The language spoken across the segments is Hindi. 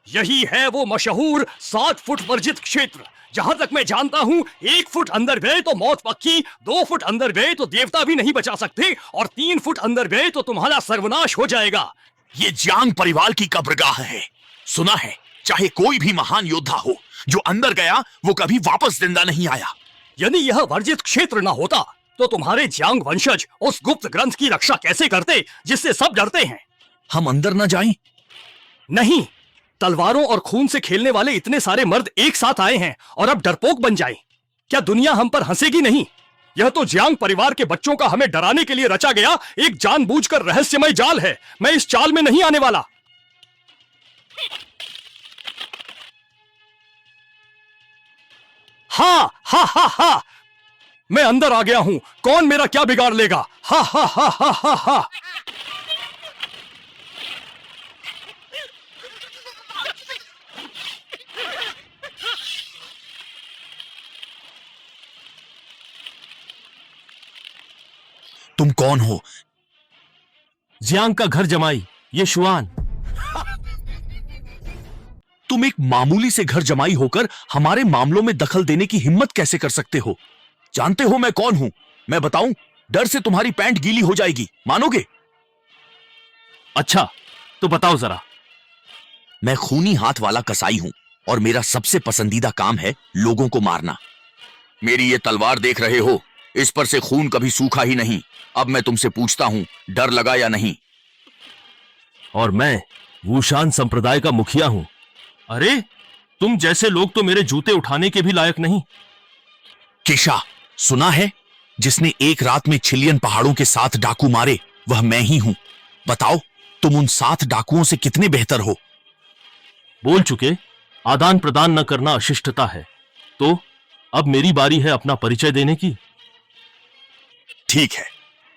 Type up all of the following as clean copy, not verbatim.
यही है वो मशहूर 7 फुट वर्जित क्षेत्र। जहां तक मैं जानता हूं, 1 फुट अंदर गए तो मौत पक्की, 2 फुट अंदर गए तो देवता भी नहीं बचा सकते, और 3 फुट अंदर गए तो तुम्हारा सर्वनाश हो जाएगा। ये जियांग परिवार की कब्रगाह है। सुना है, चाहे कोई भी महान योद्धा हो, जो अंदर गया वो कभी वापस जिंदा नहीं आया। यदि यह वर्जित क्षेत्र न होता तो तुम्हारे जियांग वंशज उस गुप्त ग्रंथ की रक्षा कैसे करते जिससे सब डरते हैं? हम अंदर न जाएं? नहीं, तलवारों और खून से खेलने वाले इतने सारे मर्द एक साथ आए हैं और अब डरपोक बन जाएं। क्या दुनिया हम पर हंसेगी नहीं? यह तो जियांग परिवार के बच्चों का हमें डराने के लिए रचा गया एक जानबूझकर रहस्यमय जाल है। मैं इस चाल में नहीं आने वाला। हा हा हा हा, मैं अंदर आ गया हूं, कौन मेरा क्या बिगाड़ लेगा? हा हा हा हा हा हा। तुम कौन हो? जियांग का घर जमाई, ये शुआन। तुम एक मामूली से घर जमाई होकर हमारे मामलों में दखल देने की हिम्मत कैसे कर सकते हो? जानते हो मैं कौन हूं? मैं बताऊं? डर से तुम्हारी पैंट गीली हो जाएगी, मानोगे? अच्छा, तो बताओ जरा। मैं खूनी हाथ वाला कसाई हूं और मेरा सबसे पसंदीदा काम है लोगों को मारना। मेरी ये तलवार देख रहे हो, इस पर से खून कभी सूखा ही नहीं। अब मैं तुमसे पूछता हूं, डर लगा या नहीं? और मैं वुशान संप्रदाय का मुखिया हूं। अरे, तुम जैसे लोग तो मेरे जूते उठाने के भी लायक नहीं। केशा, सुना है जिसने एक रात में छिलियन पहाड़ों के 7 डाकू मारे, वह मैं ही हूं। बताओ, तुम उन 7 डाकुओं से कितने बेहतर हो? बोल चुके, आदान प्रदान न करना अशिष्टता है। तो अब मेरी बारी है अपना परिचय देने की। ठीक है,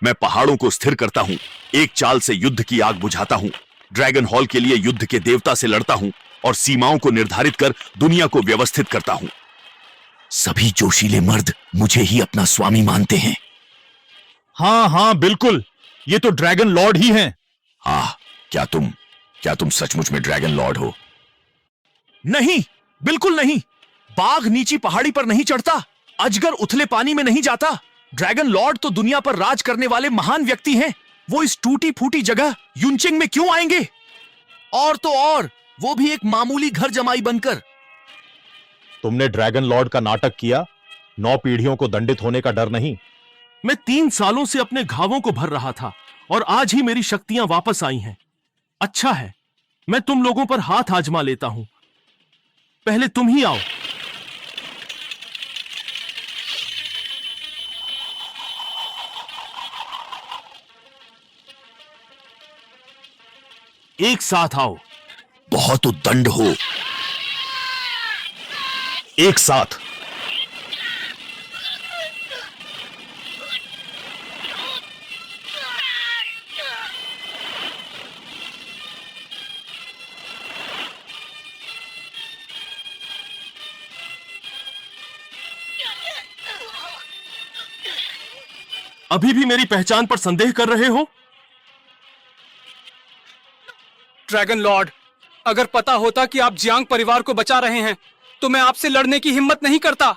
मैं पहाड़ों को स्थिर करता हूं, एक चाल से युद्ध की आग बुझाता हूं, ड्रैगन हॉल के लिए युद्ध के देवता से लड़ता हूं और सीमाओं को निर्धारित कर दुनिया को व्यवस्थित करता हूं। सभी जोशीले मर्द मुझे ही अपना स्वामी मानते हैं। हाँ हाँ बिल्कुल, ये तो ड्रैगन लॉर्ड ही हैं। हाँ, क्या तुम सचमुच में ड्रैगन लॉर्ड हो? नहीं, बिल्कुल नहीं। बाघ नीची पहाड़ी पर नहीं चढ़ता, अजगर उथले पानी में नहीं जाता। ड्रैगन लॉर्ड तो दुनिया पर राज करने वाले महान व्यक्ति हैं। वो इस टूटी फूटी जगह युनचिंग में क्यों आएंगे? और तो और, वो भी एक मामूली घर जमाई बनकर। तुमने ड्रैगन लॉर्ड का नाटक किया, 9 पीढ़ियों को दंडित होने का डर नहीं। मैं 3 सालों से अपने घावों को भर रहा था और आज ही मेरी शक्तियां वापस आई हैं। अच्छा है, मैं तुम लोगों पर हाथ आजमा लेता हूं। पहले तुम ही आओ। एक साथ आओ। बहुत उद्दंड हो। एक साथ। अभी भी मेरी पहचान पर संदेह कर रहे हो? ड्रैगन लॉर्ड, अगर पता होता कि आप जियांग परिवार को बचा रहे हैं तो मैं आपसे लड़ने की हिम्मत नहीं करता।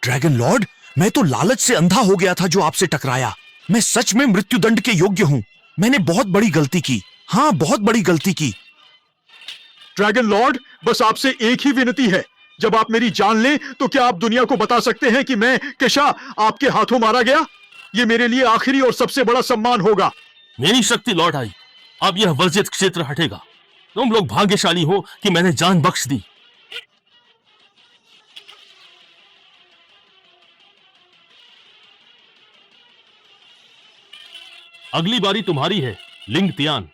ड्रैगन लॉर्ड, मैं तो लालच से अंधा हो गया था जो आपसे टकराया। मैं सच में मृत्युदंड के योग्य हूं। मैंने बहुत बड़ी गलती की। हाँ, बहुत बड़ी गलती की। ड्रैगन लॉर्ड, बस आपसे एक ही विनती है, जब आप मेरी जान लें तो क्या आप दुनिया को बता सकते हैं कि मैं केशा आपके हाथों मारा गया? ये मेरे लिए आखिरी और सबसे बड़ा सम्मान होगा। मेरी शक्ति लौट आई, अब यह वर्जित क्षेत्र हटेगा। तुम लोग भाग्यशाली हो कि मैंने जान बख्श दी। अगली बारी तुम्हारी है, लिंग तियान।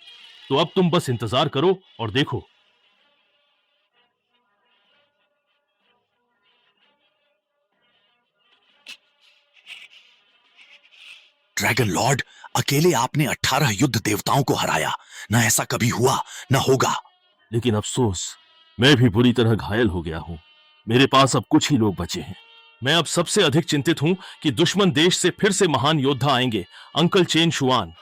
तो अब तुम बस इंतजार करो और देखो। ड्रैगन लॉर्ड, अकेले आपने 18 युद्ध देवताओं को हराया। ना ऐसा कभी हुआ, ना होगा। लेकिन अफसोस, मैं भी बुरी तरह घायल हो गया हूं। मेरे पास अब कुछ ही लोग बचे हैं। मैं अब सबसे अधिक चिंतित हूं कि दुश्मन देश से फिर से महान योद्धा आएंगे, अंकल चेन शुआन।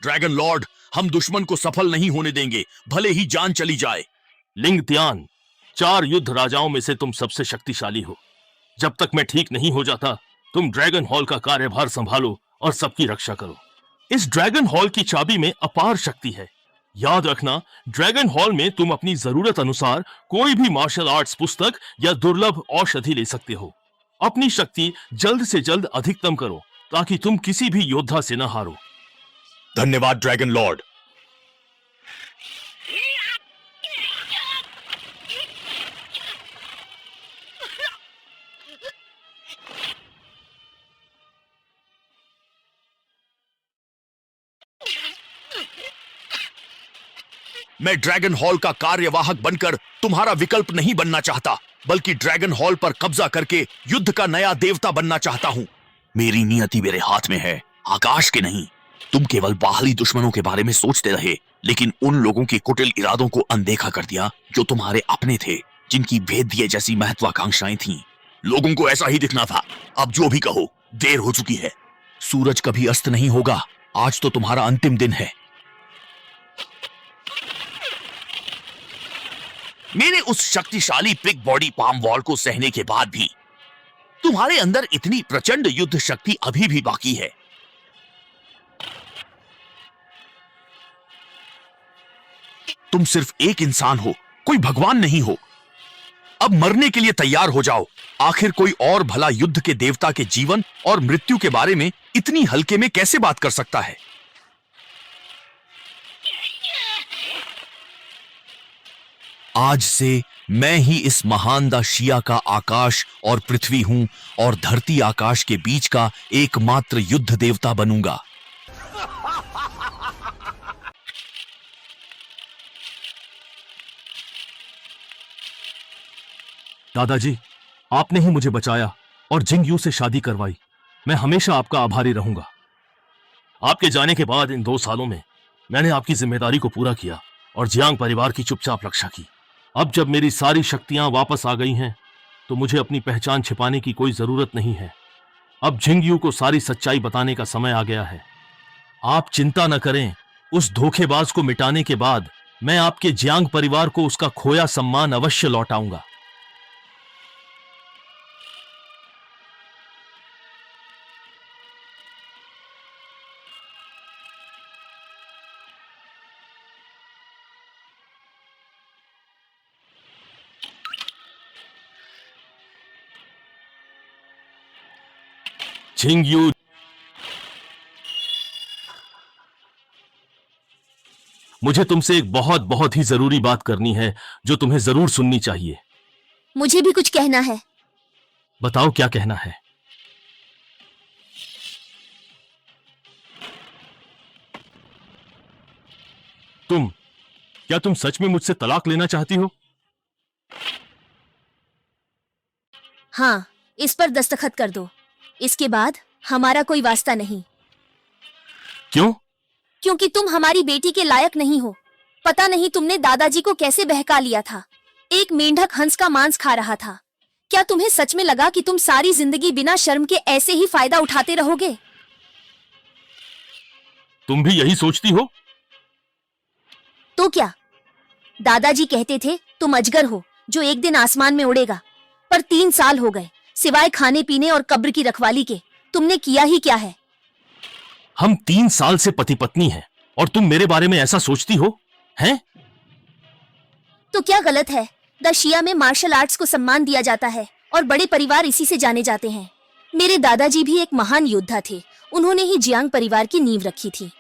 ड्रैगन लॉर्ड, हम दुश्मन को सफल नहीं होने देंगे, भले ही जान चली जाए। लिंग त्यान, 4 युद्ध राजाओं में से तुम सबसे शक्तिशाली हो। जब तक मैं ठीक नहीं हो जाता, तुम ड्रैगन हॉल का कार्यभार संभालो और सबकी रक्षा करो। इस ड्रैगन हॉल की चाबी में अपार शक्ति है। याद रखना, ड्रैगन हॉल में तुम अपनी जरूरत अनुसार कोई भी मार्शल आर्ट्स पुस्तक या दुर्लभ औषधि ले सकते हो। अपनी शक्ति जल्द से जल्द अधिकतम करो ताकि तुम किसी भी योद्धा से न हारो। धन्यवाद ड्रैगन लॉर्ड। मैं ड्रैगन हॉल का कार्यवाहक बनकर तुम्हारा विकल्प नहीं बनना चाहता, बल्कि ड्रैगन हॉल पर कब्जा करके युद्ध का नया देवता बनना चाहता हूं। मेरी नियति मेरे हाथ में है, आकाश के नहीं। तुम केवल बाहरी दुश्मनों के बारे में सोचते रहे, लेकिन उन लोगों के कुटिल इरादों को अनदेखा कर दिया जो तुम्हारे अपने थे, जिनकी भेद दिए जैसी महत्वाकांक्षाएं थीं। लोगों को ऐसा ही दिखना था। अब जो भी कहो, देर हो चुकी है। सूरज कभी अस्त नहीं होगा। आज तो तुम्हारा अंतिम दिन है। मेरे उस शक्तिशाली पिग बॉडी पाम वॉल को सहने के बाद भी तुम्हारे अंदर इतनी प्रचंड युद्ध शक्ति अभी भी बाकी है। तुम सिर्फ एक इंसान हो, कोई भगवान नहीं हो। अब मरने के लिए तैयार हो जाओ। आखिर कोई और भला युद्ध के देवता के जीवन और मृत्यु के बारे में इतनी हल्के में कैसे बात कर सकता है? आज से मैं ही इस महान दा शिया का आकाश और पृथ्वी हूं और धरती आकाश के बीच का एकमात्र युद्ध देवता बनूंगा। दादाजी, आपने ही मुझे बचाया और जिंगयू से शादी करवाई। मैं हमेशा आपका आभारी रहूंगा। आपके जाने के बाद इन 2 सालों में मैंने आपकी जिम्मेदारी को पूरा किया और जियांग परिवार की चुपचाप रक्षा की। अब जब मेरी सारी शक्तियां वापस आ गई हैं, तो मुझे अपनी पहचान छिपाने की कोई जरूरत नहीं है। अब जिंगयू को सारी सच्चाई बताने का समय आ गया है। आप चिंता न करें, उस धोखेबाज को मिटाने के बाद मैं आपके जियांग परिवार को उसका खोया सम्मान अवश्य लौटाऊंगा। जिंगयू, मुझे तुमसे एक बहुत बहुत ही जरूरी बात करनी है जो तुम्हें जरूर सुननी चाहिए। मुझे भी कुछ कहना है। बताओ क्या कहना है। क्या तुम सच में मुझसे तलाक लेना चाहती हो? हाँ, इस पर दस्तखत कर दो। इसके बाद हमारा कोई वास्ता नहीं। क्यों? क्योंकि तुम हमारी बेटी के लायक नहीं हो। पता नहीं तुमने दादाजी को कैसे बहका लिया था। एक मेंढक हंस का मांस खा रहा था। क्या तुम्हें सच में लगा कि तुम सारी जिंदगी बिना शर्म के ऐसे ही फायदा उठाते रहोगे? तुम भी यही सोचती हो? तो क्या? दादाजी कहते थे तुम अजगर हो जो एक दिन आसमान में उड़ेगा। पर 3 साल हो गए, सिवाय खाने पीने और कब्र की रखवाली के तुमने किया ही क्या है? हम 3 साल से पति पत्नी हैं और तुम मेरे बारे में ऐसा सोचती हो? हैं? तो क्या गलत है? द शिया में मार्शल आर्ट्स को सम्मान दिया जाता है और बड़े परिवार इसी से जाने जाते हैं। मेरे दादाजी भी एक महान योद्धा थे। उन्होंने ही जियांग परिवार की नींव रखी थी।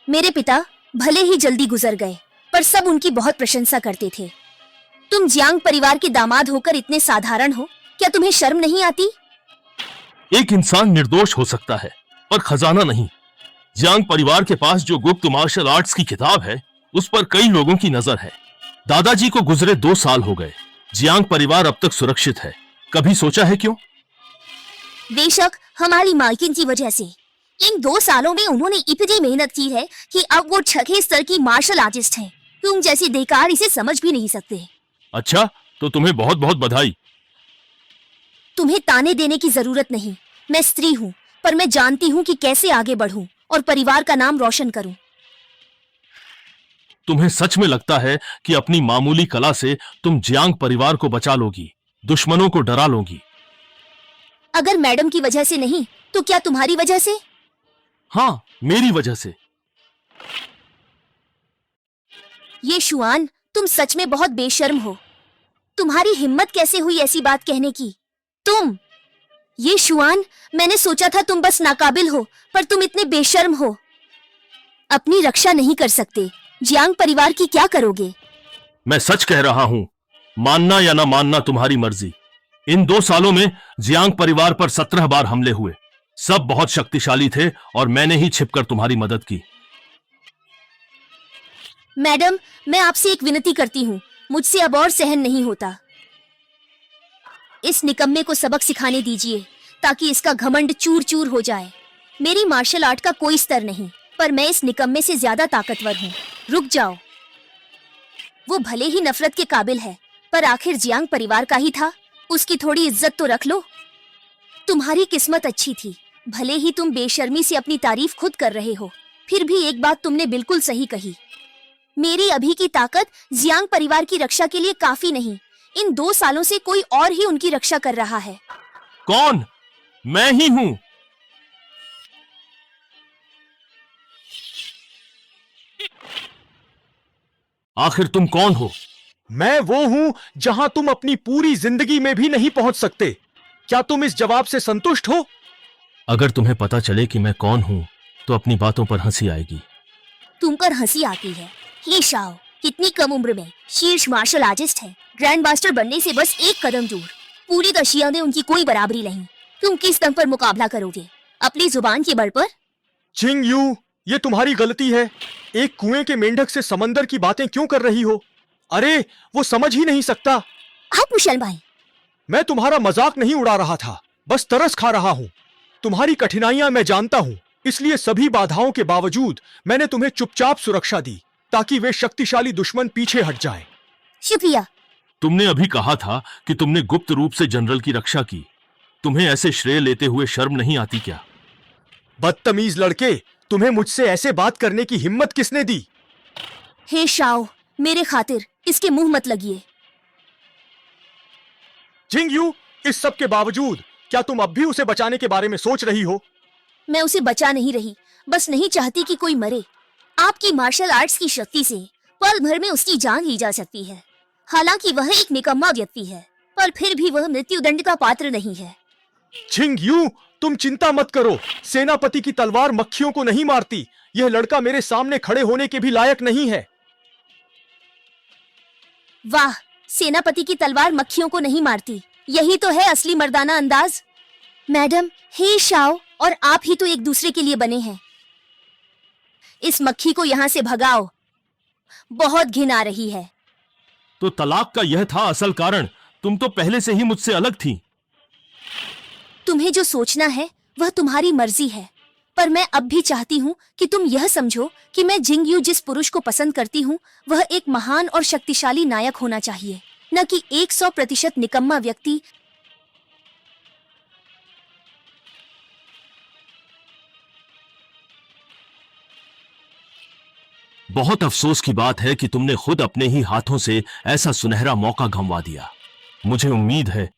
मेरे पिता भले ही जल्दी गुजर गए, पर सब उनकी बहुत प्रशंसा करते थे। तुम जियांग परिवार के दामाद होकर इतने साधारण हो, क्या तुम्हें शर्म नहीं आती? एक इंसान निर्दोष हो सकता है, पर खजाना नहीं। जियांग परिवार के पास जो गुप्त मार्शल आर्ट्स की किताब है, उस पर कई लोगों की नजर है। दादाजी को गुजरे 2 साल हो गए। जियांग परिवार अब तक सुरक्षित है। कभी सोचा है क्यों? बेशक हमारी मालकिन की वजह से। इन 2 सालों में उन्होंने इतनी मेहनत की है कि अब वो 6 स्तर की मार्शल आर्टिस्ट हैं। तुम जैसे बेकार इसे समझ भी नहीं सकते। अच्छा, तो तुम्हें बहुत बहुत बधाई। तुम्हें ताने देने की जरूरत नहीं। मैं स्त्री हूँ, पर मैं जानती हूँ कि कैसे आगे बढ़ूं और परिवार का नाम रोशन करूं। तुम्हें सच में लगता है कि अपनी मामूली कला से तुम जियांग परिवार को बचा लोगी, दुश्मनों को डरा लोगी? अगर मैडम की वजह से नहीं तो क्या तुम्हारी वजह से? हाँ, मेरी वजह से। ये शुआन, तुम सच में बहुत बेशर्म हो। तुम्हारी हिम्मत कैसे हुई ऐसी बात कहने की? तुम, ये शुआन, मैंने सोचा था तुम बस नाकाबिल हो, पर तुम इतने बेशर्म हो। अपनी रक्षा नहीं कर सकते, जियांग परिवार की क्या करोगे? मैं सच कह रहा हूं, मानना या ना मानना तुम्हारी मर्जी। इन 2 सालों में जियांग परिवार पर 17 बार हमले हुए। सब बहुत शक्तिशाली थे और मैंने ही छिपकर तुम्हारी मदद की। मैडम, मैं आपसे एक विनती करती हूँ, मुझसे अब और सहन नहीं होता। इस निकम्मे को सबक सिखाने दीजिए ताकि इसका घमंड चूर चूर हो जाए। मेरी मार्शल आर्ट का कोई स्तर नहीं, पर मैं इस निकम्मे से ज्यादा ताकतवर हूँ। रुक जाओ। वो भले ही नफरत के काबिल है, पर आखिर जियांग परिवार का ही था, उसकी थोड़ी इज्जत तो रख लो। तुम्हारी किस्मत अच्छी थी, भले ही तुम बेशर्मी से अपनी तारीफ खुद कर रहे हो, फिर भी एक बात तुमने बिल्कुल सही कही। मेरी अभी की ताकत जियांग परिवार की रक्षा के लिए काफी नहीं। इन 2 सालों से कोई और ही उनकी रक्षा कर रहा है। कौन? मैं ही हूं। आखिर तुम कौन हो? मैं वो हूं जहां तुम अपनी पूरी जिंदगी में भी नहीं पहुंच सकते। क्या तुम इस जवाब से संतुष्ट हो? अगर तुम्हें पता चले कि मैं कौन हूं तो अपनी बातों पर हंसी आएगी। तुम पर हंसी आती है? हे शाओ, कितनी कम उम्र में शीर्ष मार्शल आर्टिस्ट है, ग्रैंड मास्टर बनने से बस एक कदम दूर। पूरी दशिया में उनकी कोई बराबरी नहीं। तुम किस दम पर मुकाबला करोगे? अपनी जुबान के बल पर? चिंग यू, ये तुम्हारी गलती है। एक कुएं के मेंढक से समंदर की बातें क्यों कर रही हो? अरे, वो समझ ही नहीं सकता। आप मुशल भाई, मैं तुम्हारा मजाक नहीं उड़ा रहा था, बस तरस खा रहा हूं। तुम्हारी कठिनाइयां मैं जानता हूं, इसलिए सभी बाधाओं के बावजूद मैंने तुम्हें चुपचाप सुरक्षा दी ताकि वे शक्तिशाली दुश्मन पीछे हट जाएं। शुक्रिया। तुमने अभी कहा था कि तुमने गुप्त रूप से जनरल की रक्षा की। तुम्हें ऐसे श्रेय लेते हुए शर्म नहीं आती क्या? बदतमीज लड़के, तुम्हें मुझसे ऐसे बात करने की हिम्मत किसने दी? हे शाओ, मेरे खातिर इसके मुंह मत लगिए। जिंग यू, इस सब के बावजूद क्या तुम अब भी उसे बचाने के बारे में सोच रही हो? मैं उसे बचा नहीं रही, बस नहीं चाहती कि कोई मरे। आपकी मार्शल आर्ट्स की शक्ति से पल भर में उसकी जान ली जा सकती है। हालांकि वह एक निकम्मा व्यक्ति है, पर फिर भी वह मृत्युदंड का पात्र नहीं है। जिंग यू, तुम चिंता मत करो। सेनापति की तलवार मक्खियों को नहीं मारती। यह लड़का मेरे सामने खड़े होने के भी लायक नहीं है। वाह, सेनापति की तलवार मक्खियों को नहीं मारती, यही तो है असली मर्दाना अंदाज। मैडम, हे शाओ और आप ही तो एक दूसरे के लिए बने हैं। इस मक्खी को यहाँ से भगाओ, बहुत घिन आ रही है। तो तलाक का यह था असल कारण? तुम तो पहले से ही मुझसे अलग थी। तुम्हें जो सोचना है वह तुम्हारी मर्जी है, पर मैं अब भी चाहती हूँ कि तुम यह समझो कि मैं जिंग यू जिस पुरुष को पसंद करती हूँ वह एक महान और शक्तिशाली नायक होना चाहिए, न कि 100% निकम्मा व्यक्ति। बहुत अफसोस की बात है कि तुमने खुद अपने ही हाथों से ऐसा सुनहरा मौका गंवा दिया। मुझे उम्मीद है।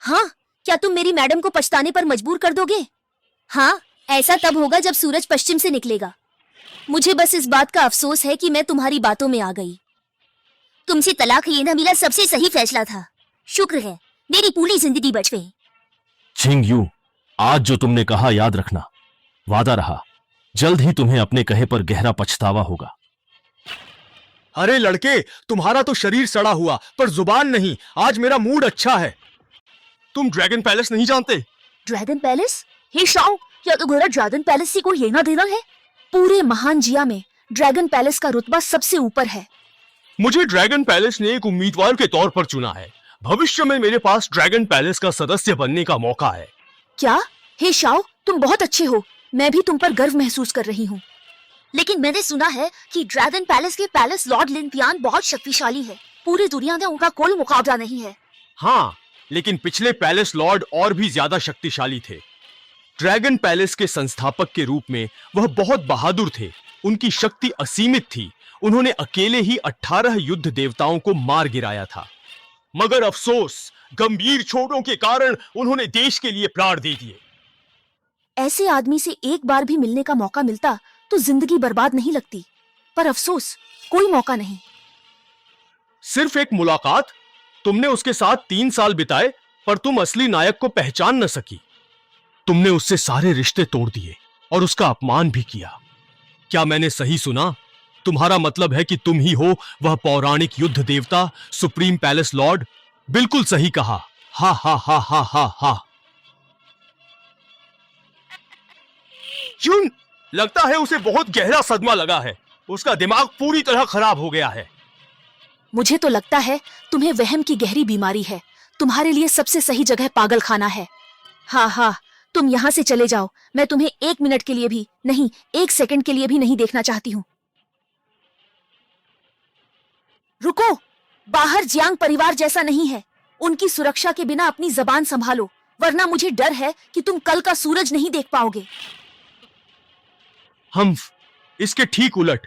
हाँ, क्या तुम मेरी मैडम को पछताने पर मजबूर कर दोगे? हाँ, ऐसा तब होगा जब सूरज पश्चिम से निकलेगा। मुझे बस इस बात का अफसोस है कि मैं तुम्हारी बातों में आ गई। तुमसे तलाक लेना मेरा सबसे सही फैसला था। शुक्र है मेरी पूरी जिंदगी बच गई। जिंग यू, आज जो तुमने कहा याद रखना, वादा रहा। जल्द ही तुम्हें अपने कहे पर गहरा पछतावा होगा। अरे लड़के, तुम्हारा तो शरीर सड़ा हुआ पर जुबान नहीं। आज मेरा मूड अच्छा है। तुम ड्रैगन पैलेस नहीं जानते? Dragon palace? हे शाओ, क्या तुम्हारा ड्रैगन पैलेस से कोई लेना देना है? पूरे महान जिया में ड्रैगन पैलेस का रुतबा सबसे ऊपर है। मुझे ड्रैगन पैलेस ने एक उम्मीदवार के तौर पर चुना है। भविष्य में मेरे पास ड्रैगन पैलेस का सदस्य बनने का मौका है। क्या? हे शाओ, तुम बहुत अच्छे हो। मैं भी तुम पर गर्व महसूस कर रही हूँ। लेकिन मैंने सुना है कि ड्रैगन पैलेस के पैलेस लॉर्ड लिनपियान बहुत शक्तिशाली है। पूरी दुनिया में उनका कोई मुकाबला नहीं है। हाँ, लेकिन पिछले पैलेस लॉर्ड और भी ज्यादा शक्तिशाली थे। ड्रैगन पैलेस के संस्थापक के रूप में वह बहुत बहादुर थे। उनकी शक्ति असीमित थी। उन्होंने अकेले ही 18 युद्ध देवताओं को मार गिराया था। मगर अफसोस, गंभीर चोटों के कारण उन्होंने देश के लिए प्राण दे दिए। ऐसे आदमी से एक बार भी मिलने का मौका मिलता तो जिंदगी बर्बाद नहीं लगती, पर अफसोस कोई मौका नहीं। सिर्फ एक मुलाकात? तुमने उसके साथ 3 साल बिताए, पर तुम असली नायक को पहचान न सकी। तुमने उससे सारे रिश्ते तोड़ दिए और उसका अपमान भी किया। क्या मैंने सही सुना? तुम्हारा मतलब है कि तुम ही हो वह पौराणिक युद्ध देवता, सुप्रीम पैलेस लॉर्ड? बिल्कुल सही कहा। हा हा हा हा हा हा। क्यों? लगता है उसे बहुत गहरा सदमा लगा है। उसका दिमाग पूरी तरह खराब हो गया है। मुझे तो लगता है तुम्हें वहम की गहरी बीमारी है। तुम्हारे लिए सबसे सही जगह पागल खाना है। हाँ हाँ, तुम यहाँ से चले जाओ। मैं तुम्हें 1 मिनट के लिए भी नहीं, 1 सेकंड के लिए भी नहीं देखना चाहती हूँ। रुको, बाहर जियांग परिवार जैसा नहीं है। उनकी सुरक्षा के बिना अपनी जबान संभालो, वरना मुझे डर है कि तुम कल का सूरज नहीं देख पाओगे। हम्फ, इसके ठीक उलट।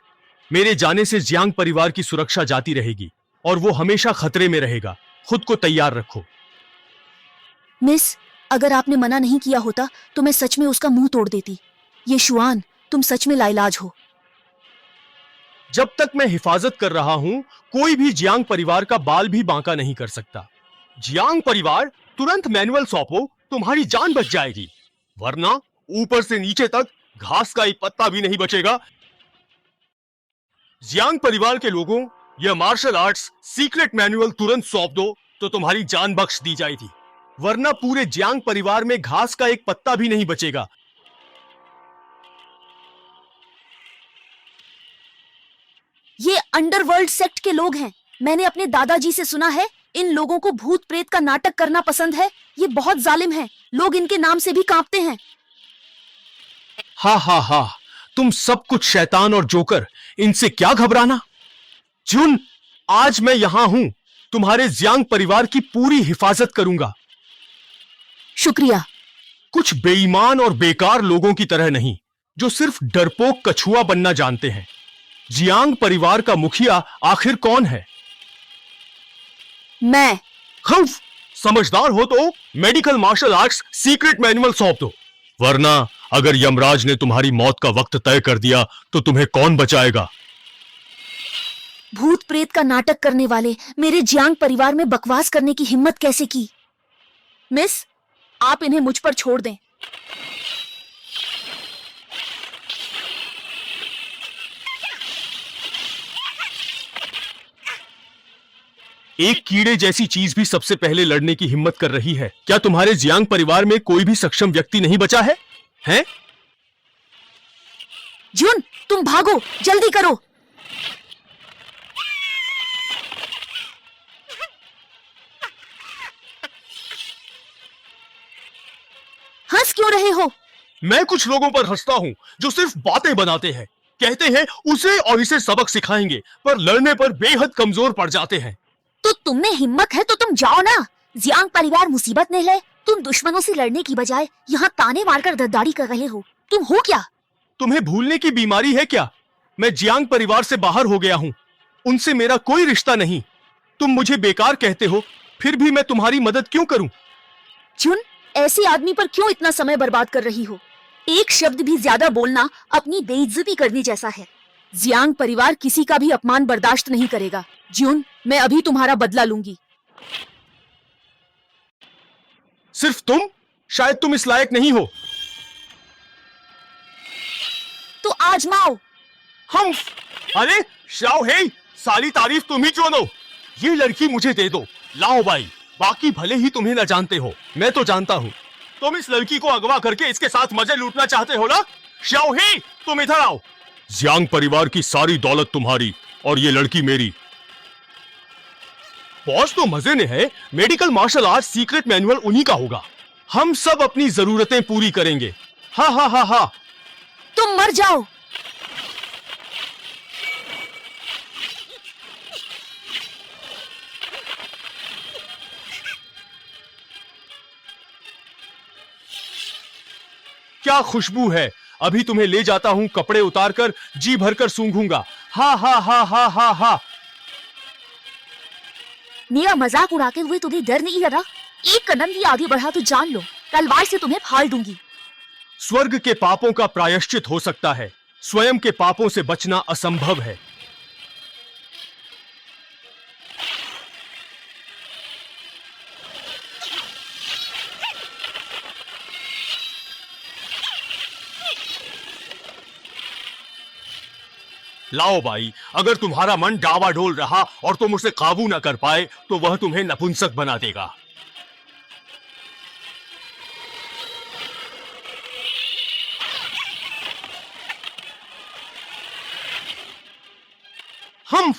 मेरे जाने से जियांग परिवार की सुरक्षा जाती रहेगी और वो हमेशा खतरे में रहेगा। खुद को तैयार रखो। मिस, अगर आपने मना नहीं किया होता तो मैं सच में उसका मुंह तोड़ देती। ये शुआन, तुम सच में लाइलाज हो। जब तक मैं हिफाजत कर रहा हूं, कोई भी जियांग परिवार का बाल भी बांका नहीं कर सकता। जियांग परिवार, तुरंत मैनुअल सौंपो, तुम्हारी जान बच जाएगी, वरना ऊपर से नीचे तक घास का एक पत्ता भी नहीं बचेगा। जियांग परिवार के लोगों, यह मार्शल आर्ट्स सीक्रेट मैनुअल तुरंत सौंप दो तो तुम्हारी जान बख्श दी जाएगी, वरना पूरे जियांग परिवार में घास का एक पत्ता भी नहीं बचेगा। ये अंडरवर्ल्ड सेक्ट के लोग हैं। मैंने अपने दादाजी से सुना है इन लोगों को भूत प्रेत का नाटक करना पसंद है। ये बहुत जालिम हैं। लोग इनके नाम से भी कांपते हैं। हा हा हा, तुम सब कुछ शैतान और जोकर, इनसे क्या घबराना। जुन, आज मैं यहां हूं। तुम्हारे जियांग परिवार की पूरी हिफाजत करूंगा। शुक्रिया। कुछ बेईमान और बेकार लोगों की तरह नहीं, जो सिर्फ डरपोक कछुआ बनना जानते हैं। जियांग परिवार का मुखिया आखिर कौन है? मैं। खौफ, समझदार हो तो medical martial arts secret manual सौंप दो, वरना अगर यमराज ने तुम्हारी मौत का वक्त तय कर दिया तो तुम्हें कौन बचाएगा? भूत प्रेत का नाटक करने वाले मेरे जियांग परिवार में बकवास करने की हिम्मत कैसे की? मिस, आप इन्हें मुझ पर छोड़ दें। एक कीड़े जैसी चीज भी सबसे पहले लड़ने की हिम्मत कर रही है। क्या तुम्हारे जियांग परिवार में कोई भी सक्षम व्यक्ति नहीं बचा है? हैं? जुन, तुम भागो, जल्दी करो। हंस क्यों रहे हो? मैं कुछ लोगों पर हंसता हूं जो सिर्फ बातें बनाते हैं, कहते हैं उसे और इसे सबक सिखाएंगे, पर लड़ने पर बेहद कमजोर पड़ जाते हैं। तो तुम में हिम्मत है तो तुम जाओ ना। जियांग परिवार मुसीबत में है। तुम दुश्मनों से लड़ने की बजाय यहाँ ताने मारकर दरदारी कर रहे हो। तुम हो क्या? तुम्हें भूलने की बीमारी है क्या? मैं जियांग परिवार से बाहर हो गया हूं। उनसे मेरा कोई रिश्ता नहीं। तुम मुझे बेकार कहते हो, फिर भी मैं तुम्हारी मदद क्यों करूं? जुन, ऐसे आदमी पर क्यों इतना समय बर्बाद कर रही हो? एक शब्द भी ज्यादा बोलना अपनी बेइज्जती करने जैसा है। जियांग परिवार किसी का भी अपमान बर्दाश्त नहीं करेगा। जुन, मैं अभी तुम्हारा बदला लूंगी। सिर्फ तुम? शायद तुम इस लायक नहीं हो। तो आजमाओ। हम। अरे शाओ हे, सारी तारीफ तुम ही क्यों दो? ये लड़की मुझे दे दो। लाओ भाई, बाकी भले ही तुम्हें न जानते हो, मैं तो जानता हूं। तुम इस लड़की को अगवा करके इसके साथ मजे लूटना चाहते हो ना? शाओ हे, तुम इधर आओ। जियांग परिवार की सारी दौलत तुम्हारी और ये लड़की मेरी। बॉस तो मजे में है। Medical martial art secret manual उन्हीं का होगा। हम सब अपनी जरूरतें पूरी करेंगे। हा हा हा हा। तुम मर जाओ। क्या खुशबू है। अभी तुम्हें ले जाता हूं, कपड़े उतारकर जी भरकर सूंघूंगा। हा हा हा हा हा हा। मेरा मजाक उड़ाते हुए तुम्हें डर नहीं लगा? एक कदम भी आगे बढ़ा तो जान लो तलवार से तुम्हें फाड़ दूंगी। स्वर्ग के पापों का प्रायश्चित हो सकता है, स्वयं के पापों से बचना असंभव है। लाओ भाई, अगर तुम्हारा मन डावाडोल रहा और तुम उसे काबू न कर पाए तो वह तुम्हें नपुंसक बना देगा। हम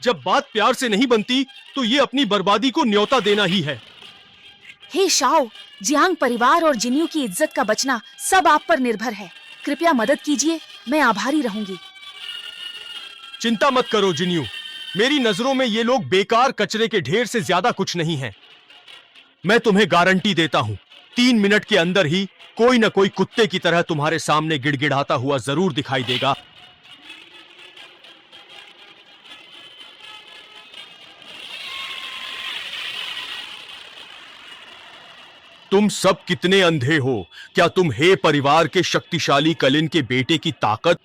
जब बात प्यार से नहीं बनती तो ये अपनी बर्बादी को न्योता देना ही है। हे शाओ, जियांग परिवार और जिन्यू की इज्जत का बचना सब आप पर निर्भर है। कृपया मदद कीजिए, मैं आभारी रहूंगी। चिंता मत करो जिन्यू, मेरी नजरों में ये लोग बेकार कचरे के ढेर से ज्यादा कुछ नहीं हैं। मैं तुम्हें गारंटी देता हूं, 3 मिनट के अंदर ही कोई न कोई कुत्ते की तरह तुम्हारे सामने गिड़गिड़ाता हुआ जरूर दिखाई देगा। तुम सब कितने अंधे हो? क्या तुम हे परिवार के शक्तिशाली कलिन के बेटे की ताकत?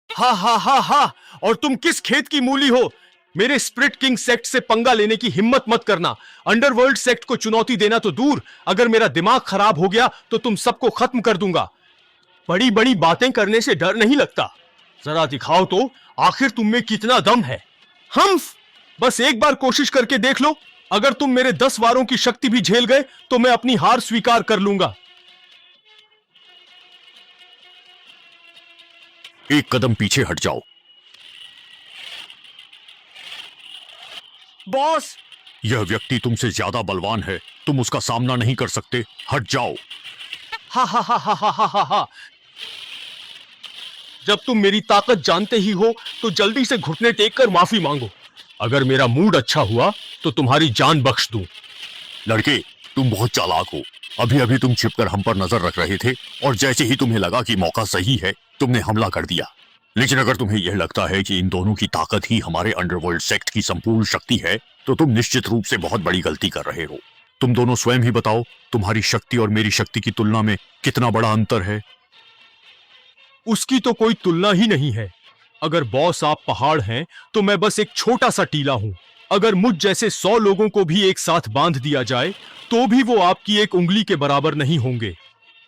हा हा हा हा। और तुम किस खेत की मूली हो? मेरे स्प्रिट किंग सेक्ट से पंगा लेने की हिम्मत मत करना। अंडरवर्ल्ड सेक्ट को चुनौती देना तो दूर, अगर मेरा दिमाग खराब हो गया तो तुम सबको खत्म कर दूंगा। बड़ी बड़ी बातें करने से डर नहीं लगता। जरा दिखाओ तो आखिर तुम में कितना दम है। हम बस एक बार कोशिश करके देख लो। अगर तुम मेरे 10 वारों की शक्ति भी झेल गए तो मैं अपनी हार स्वीकार कर लूंगा। एक कदम पीछे हट जाओ। बॉस, यह व्यक्ति तुमसे ज्यादा बलवान है, तुम उसका सामना नहीं कर सकते, हट जाओ। हा हा हा हा हा हा हा। जब तुम मेरी ताकत जानते ही हो तो जल्दी से घुटने टेक कर माफी मांगो। अगर मेरा मूड अच्छा हुआ तो तुम्हारी जान बख्श दूं। लड़के, तुम बहुत चालाक हो। अभी अभी तुम छिपकर हम पर नजर रख रहे थे और जैसे ही तुम्हें लगा कि मौका सही है तुमने हमला कर दिया। लेकिन अगर तुम्हें यह लगता है कि इन दोनों की ताकत ही हमारे अंडरवर्ल्ड सेक्ट की संपूर्ण शक्ति है तो तुम निश्चित रूप से बहुत बड़ी गलती कर रहे हो। तुम दोनों स्वयं ही बताओ, तुम्हारी शक्ति और मेरी शक्ति की तुलना में कितना बड़ा अंतर है। उसकी तो कोई तुलना ही नहीं है। अगर बॉस आप पहाड़ हैं तो मैं बस एक छोटा सा टीला हूं। अगर मुझ जैसे 100 लोगों को भी एक साथ बांध दिया जाए तो भी वो आपकी एक उंगली के बराबर नहीं होंगे।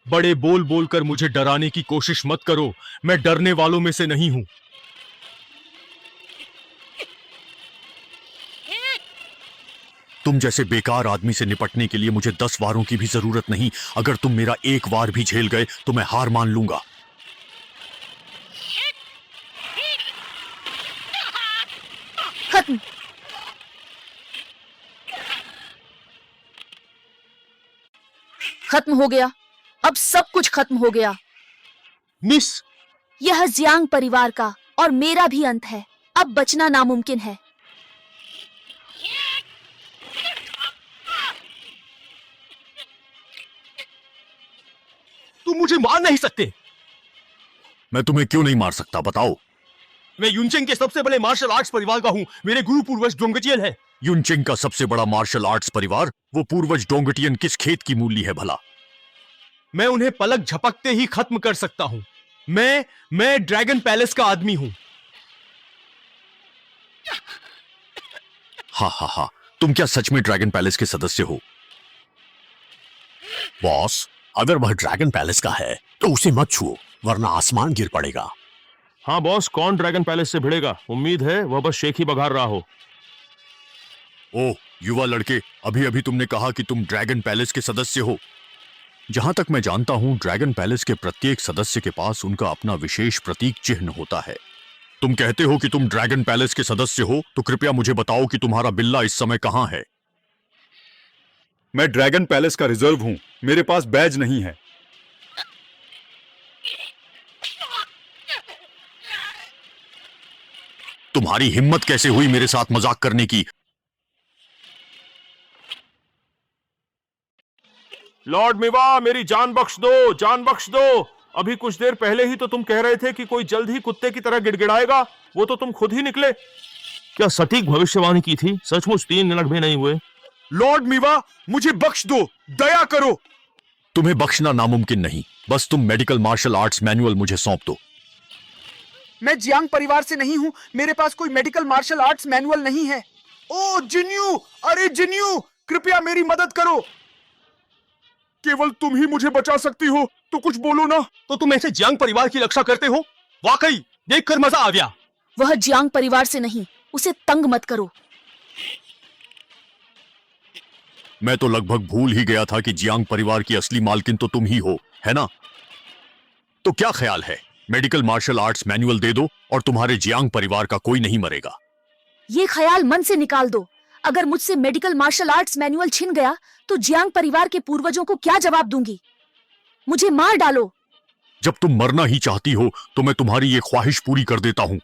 बड़े बोल बोलकर मुझे डराने की कोशिश मत करो, मैं डरने वालों में से नहीं हूं। तुम जैसे बेकार आदमी से निपटने के लिए मुझे 10 वारों की भी जरूरत नहीं। अगर तुम मेरा एक वार भी झेल गए तो मैं हार मान लूंगा। खत्म। खत्म हो गया, अब सब कुछ खत्म हो गया। मिस, यह जियांग परिवार का और मेरा भी अंत है। अब बचना नामुमकिन है। तुम मुझे मार नहीं सकते। मैं तुम्हें क्यों नहीं मार सकता, बताओ। मैं यूनचेंग के सबसे बड़े मार्शल आर्ट्स परिवार का हूं। मेरे गुरु पूर्वज डोंगटियल है। यूनचेंग का सबसे बड़ा मार्शल आर्ट्स परिवार, वो पूर्वज डोंगटियन किस खेत की मूली है भला? मैं उन्हें पलक झपकते ही खत्म कर सकता हूं। मैं ड्रैगन पैलेस का आदमी हूं। हा हा हा, तुम क्या सच में ड्रैगन पैलेस के सदस्य हो? बॉस, अगर वह ड्रैगन पैलेस का है तो उसे मत छुओ वरना आसमान गिर पड़ेगा। हाँ बॉस, कौन ड्रैगन पैलेस से भिड़ेगा? उम्मीद है वह बस शेख ही बघार रहा हो। ओह युवा लड़के, अभी अभी तुमने कहा कि तुम ड्रैगन पैलेस के सदस्य हो। जहां तक मैं जानता हूं, ड्रैगन पैलेस के प्रत्येक सदस्य के पास उनका अपना विशेष प्रतीक चिन्ह होता है। तुम कहते हो कि तुम ड्रैगन पैलेस के सदस्य हो, तो कृपया मुझे बताओ कि तुम्हारा बिल्ला इस समय कहां है? मैं ड्रैगन पैलेस का रिजर्व हूं, मेरे पास बैज नहीं है। तुम्हारी हिम्मत कैसे हुई मेरे साथ मजाक करने की? लॉर्ड मिवा, मेरी जान बख्श दो, जान बख्श दो। अभी कुछ देर पहले ही तो तुम कह रहे थे कि कोई जल्द ही कुत्ते की तरह गिड़गिड़ाएगा, वो तो तुम खुद ही निकले। क्या सटीक भविष्यवाणी की थी? सचमुच 3 मिनट भी नहीं हुए। लॉर्ड मीवा, मुझे बख्श दो, दया करो। तुम्हें बख्शना नामुमकिन नहीं, बस तुम मेडिकल मार्शल आर्ट्स मैनुअल मुझे सौंप दो। मैं जियांग परिवार से नहीं हूँ, मेरे पास कोई मेडिकल मार्शल आर्ट्स मैनुअल नहीं है। ओ जिन्यू, अरे जिन्यू, कृपया मेरी मदद करो। केवल तुम ही मुझे बचा सकती हो, तो कुछ बोलो ना। तो तुम ऐसे जियांग परिवार की रक्षा करते हो? वाकई देखकर मजा आ गया। वह जियांग परिवार से नहीं, उसे तंग मत करो। मैं तो लगभग भूल ही गया था कि जियांग परिवार की असली मालकिन तो तुम ही हो, है ना? तो क्या ख्याल है, मेडिकल मार्शल आर्ट्स मैनुअल दे दो और तुम्हारे जियांग परिवार का कोई नहीं मरेगा। ये ख्याल मन से निकाल दो। अगर मुझसे मेडिकल मार्शल आर्ट्स मैनुअल छिन गया तो जियांग परिवार के पूर्वजों को क्या जवाब दूंगी? मुझे मार डालो। जब तुम मरना ही चाहती हो तो मैं तुम्हारी ये ख्वाहिश पूरी कर देता हूं।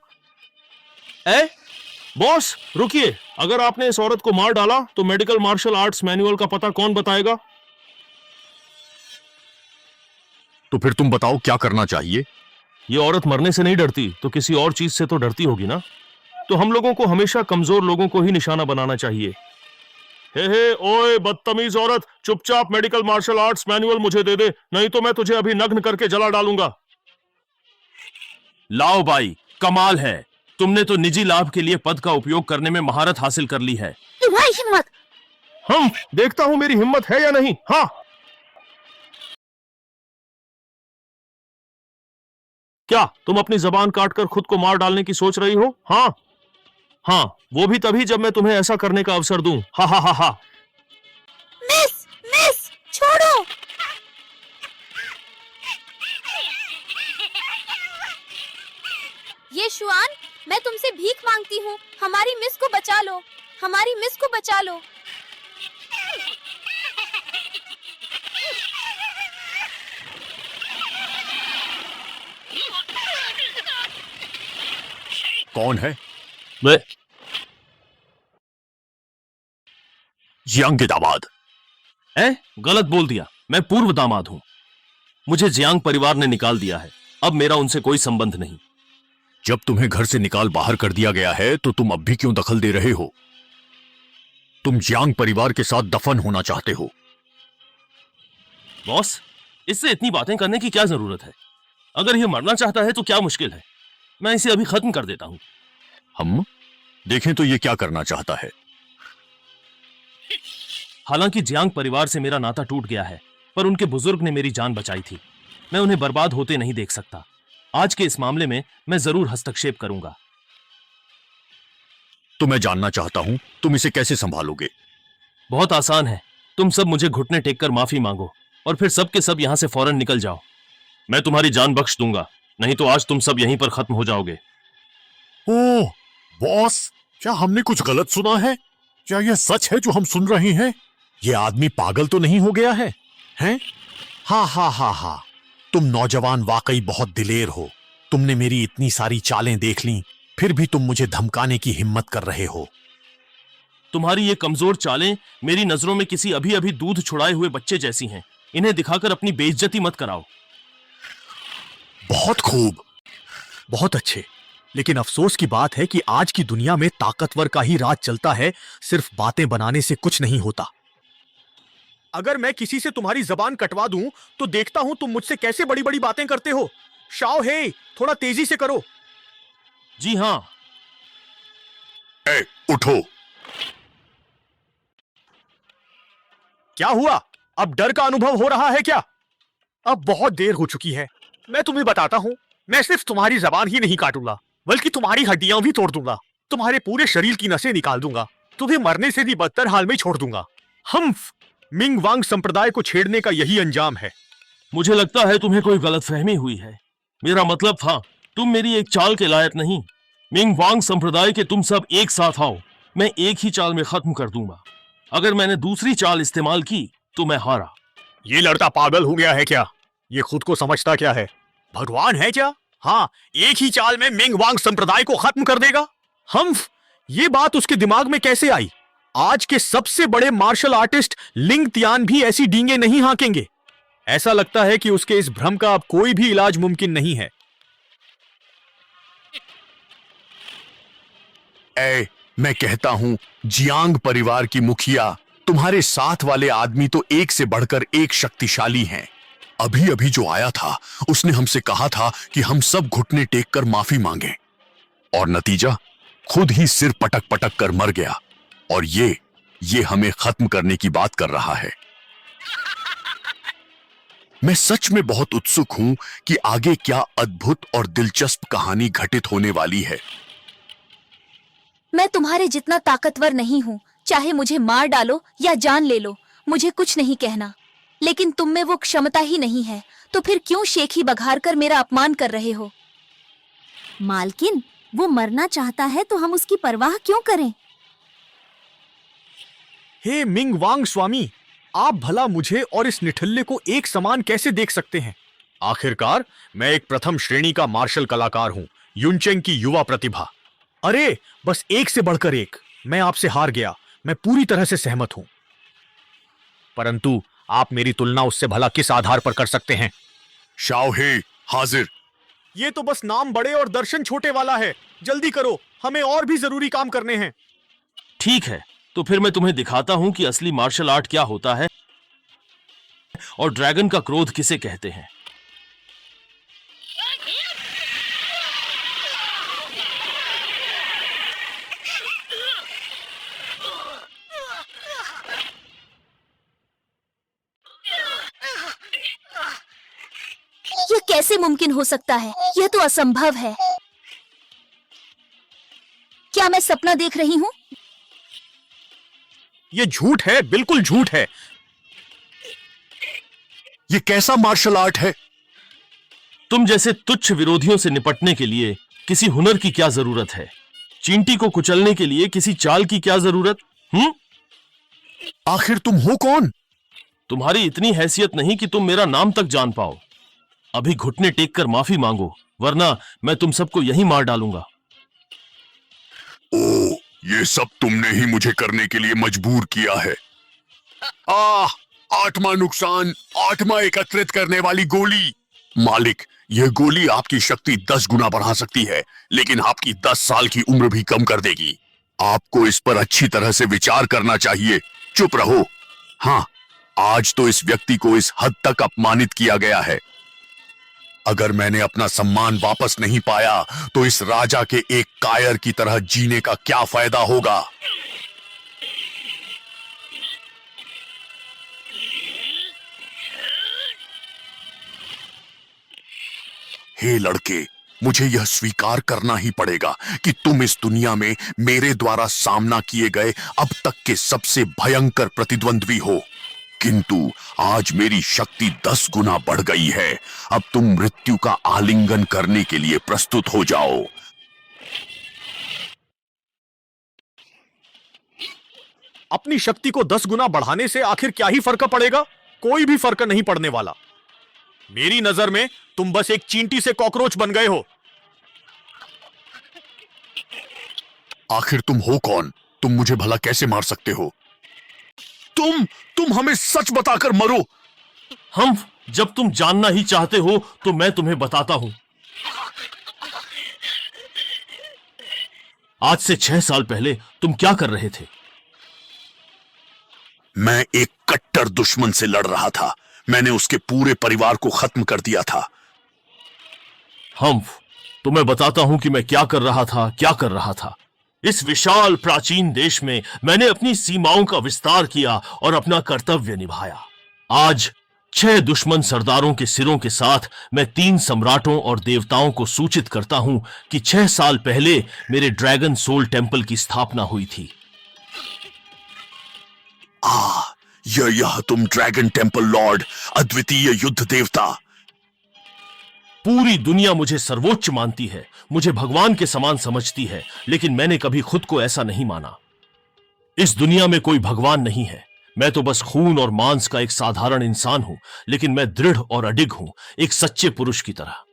बॉस रुकिए, अगर आपने इस औरत को मार डाला तो मेडिकल मार्शल आर्ट्स मैनुअल का पता कौन बताएगा? तो फिर तुम बताओ क्या करना चाहिए? ये औरत मरने से नहीं डरती तो किसी और चीज से तो डरती होगी ना। तो हम लोगों को हमेशा कमजोर लोगों को ही निशाना बनाना चाहिए। हे ओए बदतमीज औरत, चुपचाप मेडिकल मार्शल आर्ट्स मैनुअल मुझे दे दे, नहीं तो मैं तुझे अभी नग्न करके जला डालूंगा। लाओ भाई, कमाल है, तुमने तो निजी लाभ के लिए पद का उपयोग करने में महारत हासिल कर ली है। तुम्हारी हिम्मत! हम देखता हूं मेरी हिम्मत है या नहीं। हाँ, क्या तुम अपनी जबान काटकर खुद को मार डालने की सोच रही हो? हाँ हाँ, वो भी तभी जब मैं तुम्हें ऐसा करने का अवसर दूं। हा हा हा हा। मिस, छोड़ो। ये शुआन, मैं तुमसे भीख मांगती हूँ, हमारी मिस को बचा लो, हमारी मिस को बचा लो। कौन है? मैं जियांग के दामाद। गलत बोल दिया, मैं पूर्व दामाद हूं। मुझे जियांग परिवार ने निकाल दिया है, अब मेरा उनसे कोई संबंध नहीं। जब तुम्हें घर से निकाल बाहर कर दिया गया है तो तुम अब भी क्यों दखल दे रहे हो? तुम जियांग परिवार के साथ दफन होना चाहते हो। बॉस, इससे इतनी बातें करने की क्या जरूरत है? अगर ये मरना चाहता है तो क्या मुश्किल है, मैं इसे अभी खत्म कर देता हूं। हम देखें तो ये क्या करना चाहता है। हालांकि जियांग परिवार से मेरा नाता टूट गया है, पर उनके बुजुर्ग ने मेरी जान बचाई थी। मैं उन्हें बर्बाद होते नहीं देख सकता। आज के इस मामले में मैं जरूर हस्तक्षेप करूंगा। तो मैं जानना चाहता हूं तुम इसे कैसे संभालोगे? बहुत आसान है, तुम सब मुझे घुटने टेककर माफी मांगो और फिर सब के सब यहां से फौरन निकल जाओ। मैं तुम्हारी जान बख्श दूंगा, नहीं तो आज तुम सब यहीं पर खत्म हो जाओगे। ओह बॉस, क्या हमने कुछ गलत सुना है? क्या यह सच है जो हम सुन रहे हैं? ये आदमी पागल तो नहीं हो गया है? हैं? हा हा हा हा, तुम नौजवान वाकई बहुत दिलेर हो। तुमने मेरी इतनी सारी चालें देख लीं, फिर भी तुम मुझे धमकाने की हिम्मत कर रहे हो। तुम्हारी ये कमजोर चालें मेरी नजरों में किसी अभी अभी दूध छुड़ाए हुए बच्चे जैसी हैं। इन्हें दिखाकर अपनी बेइज्जती मत कराओ। बहुत खूब, बहुत अच्छे, लेकिन अफसोस की बात है कि आज की दुनिया में ताकतवर का ही राज चलता है, सिर्फ बातें बनाने से कुछ नहीं होता। अगर मैं किसी से तुम्हारी जबान कटवा दूं, तो देखता हूं तुम मुझसे कैसे बड़ी बड़ी बातें करते हो। शाओ हे, थोड़ा तेजी से करो। जी हाँ। उठो। क्या हुआ? अब डर का अनुभव हो रहा है क्या? अब बहुत देर हो चुकी है। मैं तुम्हें बताता हूं, मैं सिर्फ तुम्हारी जबान ही नहीं काटूंगा, बल्कि तुम्हारी हड्डियां भी तोड़ दूंगा, तुम्हारे पूरे शरीर की नसें निकाल दूंगा, तुम्हें मरने से भी बदतर हाल में छोड़ दूंगा। हम्फ, मिंग वांग संप्रदाय को छेड़ने का यही अंजाम है। मुझे लगता है तुम्हें कोई गलतफहमी हुई है। मेरा मतलब था, तुम मेरी एक चाल के लायक नहीं। मिंग वांग संप्रदाय के तुम सब एक साथ आओ, मैं एक ही चाल में खत्म कर दूंगा। अगर मैंने दूसरी चाल इस्तेमाल की तो मैं हारा। ये लड़का पागल हो गया है क्या? ये खुद को समझता क्या है? भगवान है क्या? हाँ, एक ही चाल में मिंग वांग संप्रदाय को खत्म कर देगा। हम्फ, ये बात उसके दिमाग में कैसे आई? आज के सबसे बड़े मार्शल आर्टिस्ट लिंग तियान भी ऐसी डींगे नहीं हाकेंगे। ऐसा लगता है कि उसके इस भ्रम का अब कोई भी इलाज मुमकिन नहीं है। मैं कहता हूं, जियांग परिवार की मुखिया, तुम्हारे साथ वाले आदमी तो एक से बढ़कर एक शक्तिशाली हैं। अभी अभी जो आया था उसने हमसे कहा था कि हम सब घुटने टेक कर माफी मांगें, और नतीजा खुद ही सिर पटक पटक कर मर गया। और ये हमें खत्म करने की बात कर रहा है। मैं सच में बहुत उत्सुक हूं कि आगे क्या अद्भुत और दिलचस्प कहानी घटित होने वाली है। मैं तुम्हारे जितना ताकतवर नहीं हूँ, चाहे मुझे मार डालो या जान ले लो, मुझे कुछ नहीं कहना। लेकिन तुम में वो क्षमता ही नहीं है, तो फिर क्यों शेखी बघार कर मेरा अपमान कर रहे हो? मालकिन, वो मरना चाहता है तो हम उसकी परवाह क्यों करें? हे मिंग वांग स्वामी, आप भला मुझे और इस निठल्ले को एक समान कैसे देख सकते हैं? आखिरकार मैं एक प्रथम श्रेणी का मार्शल कलाकार हूं, युनचेंग की युवा प्रतिभा। अरे बस एक से बढ़कर एक। मैं आपसे हार गया, मैं पूरी तरह से सहमत हूं। परंतु आप मेरी तुलना उससे भला किस आधार पर कर सकते हैं? शाओहे हाजिर। ये तो बस नाम बड़े और दर्शन छोटे वाला है। जल्दी करो, हमें और भी जरूरी काम करने हैं। ठीक है, तो फिर मैं तुम्हें दिखाता हूं कि असली मार्शल आर्ट क्या होता है और ड्रैगन का क्रोध किसे कहते हैं। यह कैसे मुमकिन हो सकता है? यह तो असंभव है। क्या मैं सपना देख रही हूँ? ये झूठ है, बिल्कुल झूठ है। ये कैसा मार्शल आर्ट है? तुम जैसे तुच्छ विरोधियों से निपटने के लिए किसी हुनर की क्या जरूरत है? चींटी को कुचलने के लिए किसी चाल की क्या जरूरत? आखिर तुम हो कौन? तुम्हारी इतनी हैसियत नहीं कि तुम मेरा नाम तक जान पाओ। अभी घुटने टेक कर माफी मांगो, वरना मैं तुम सबको यहीं मार डालूंगा। ओ, ये सब तुमने ही मुझे करने के लिए मजबूर किया है। आठवां नुकसान, आठवां एकत्रित करने वाली गोली। मालिक, यह गोली आपकी शक्ति 10 गुना बढ़ा सकती है, लेकिन आपकी 10 साल की उम्र भी कम कर देगी। आपको इस पर अच्छी तरह से विचार करना चाहिए। चुप रहो। हाँ, आज तो इस व्यक्ति को इस हद तक अपमानित किया गया है। अगर मैंने अपना सम्मान वापस नहीं पाया तो इस राजा के एक कायर की तरह जीने का क्या फायदा होगा? हे लड़के, मुझे यह स्वीकार करना ही पड़ेगा कि तुम इस दुनिया में मेरे द्वारा सामना किए गए अब तक के सबसे भयंकर प्रतिद्वंद्वी हो। किंतु आज मेरी शक्ति 10 गुना बढ़ गई है। अब तुम मृत्यु का आलिंगन करने के लिए प्रस्तुत हो जाओ। अपनी शक्ति को 10 गुना बढ़ाने से आखिर क्या ही फर्क पड़ेगा? कोई भी फर्क नहीं पड़ने वाला। मेरी नजर में तुम बस एक चींटी से कॉकरोच बन गए हो। आखिर तुम हो कौन? तुम मुझे भला कैसे मार सकते हो? तुम हमें सच बताकर मरो। हम जब तुम जानना ही चाहते हो तो मैं तुम्हें बताता हूं। आज से 6 साल पहले तुम क्या कर रहे थे? मैं एक कट्टर दुश्मन से लड़ रहा था। मैंने उसके पूरे परिवार को खत्म कर दिया था। हम तुम्हें बताता हूं कि मैं क्या कर रहा था। इस विशाल प्राचीन देश में मैंने अपनी सीमाओं का विस्तार किया और अपना कर्तव्य निभाया। आज 6 दुश्मन सरदारों के सिरों के साथ मैं 3 सम्राटों और देवताओं को सूचित करता हूं कि 6 साल पहले मेरे ड्रैगन सोल टेम्पल की स्थापना हुई थी। यह तुम ड्रैगन टेम्पल लॉर्ड, अद्वितीय युद्ध देवता। पूरी दुनिया मुझे सर्वोच्च मानती है, मुझे भगवान के समान समझती है, लेकिन मैंने कभी खुद को ऐसा नहीं माना। इस दुनिया में कोई भगवान नहीं है। मैं तो बस खून और मांस का एक साधारण इंसान हूं, लेकिन मैं दृढ़ और अडिग हूं, एक सच्चे पुरुष की तरह।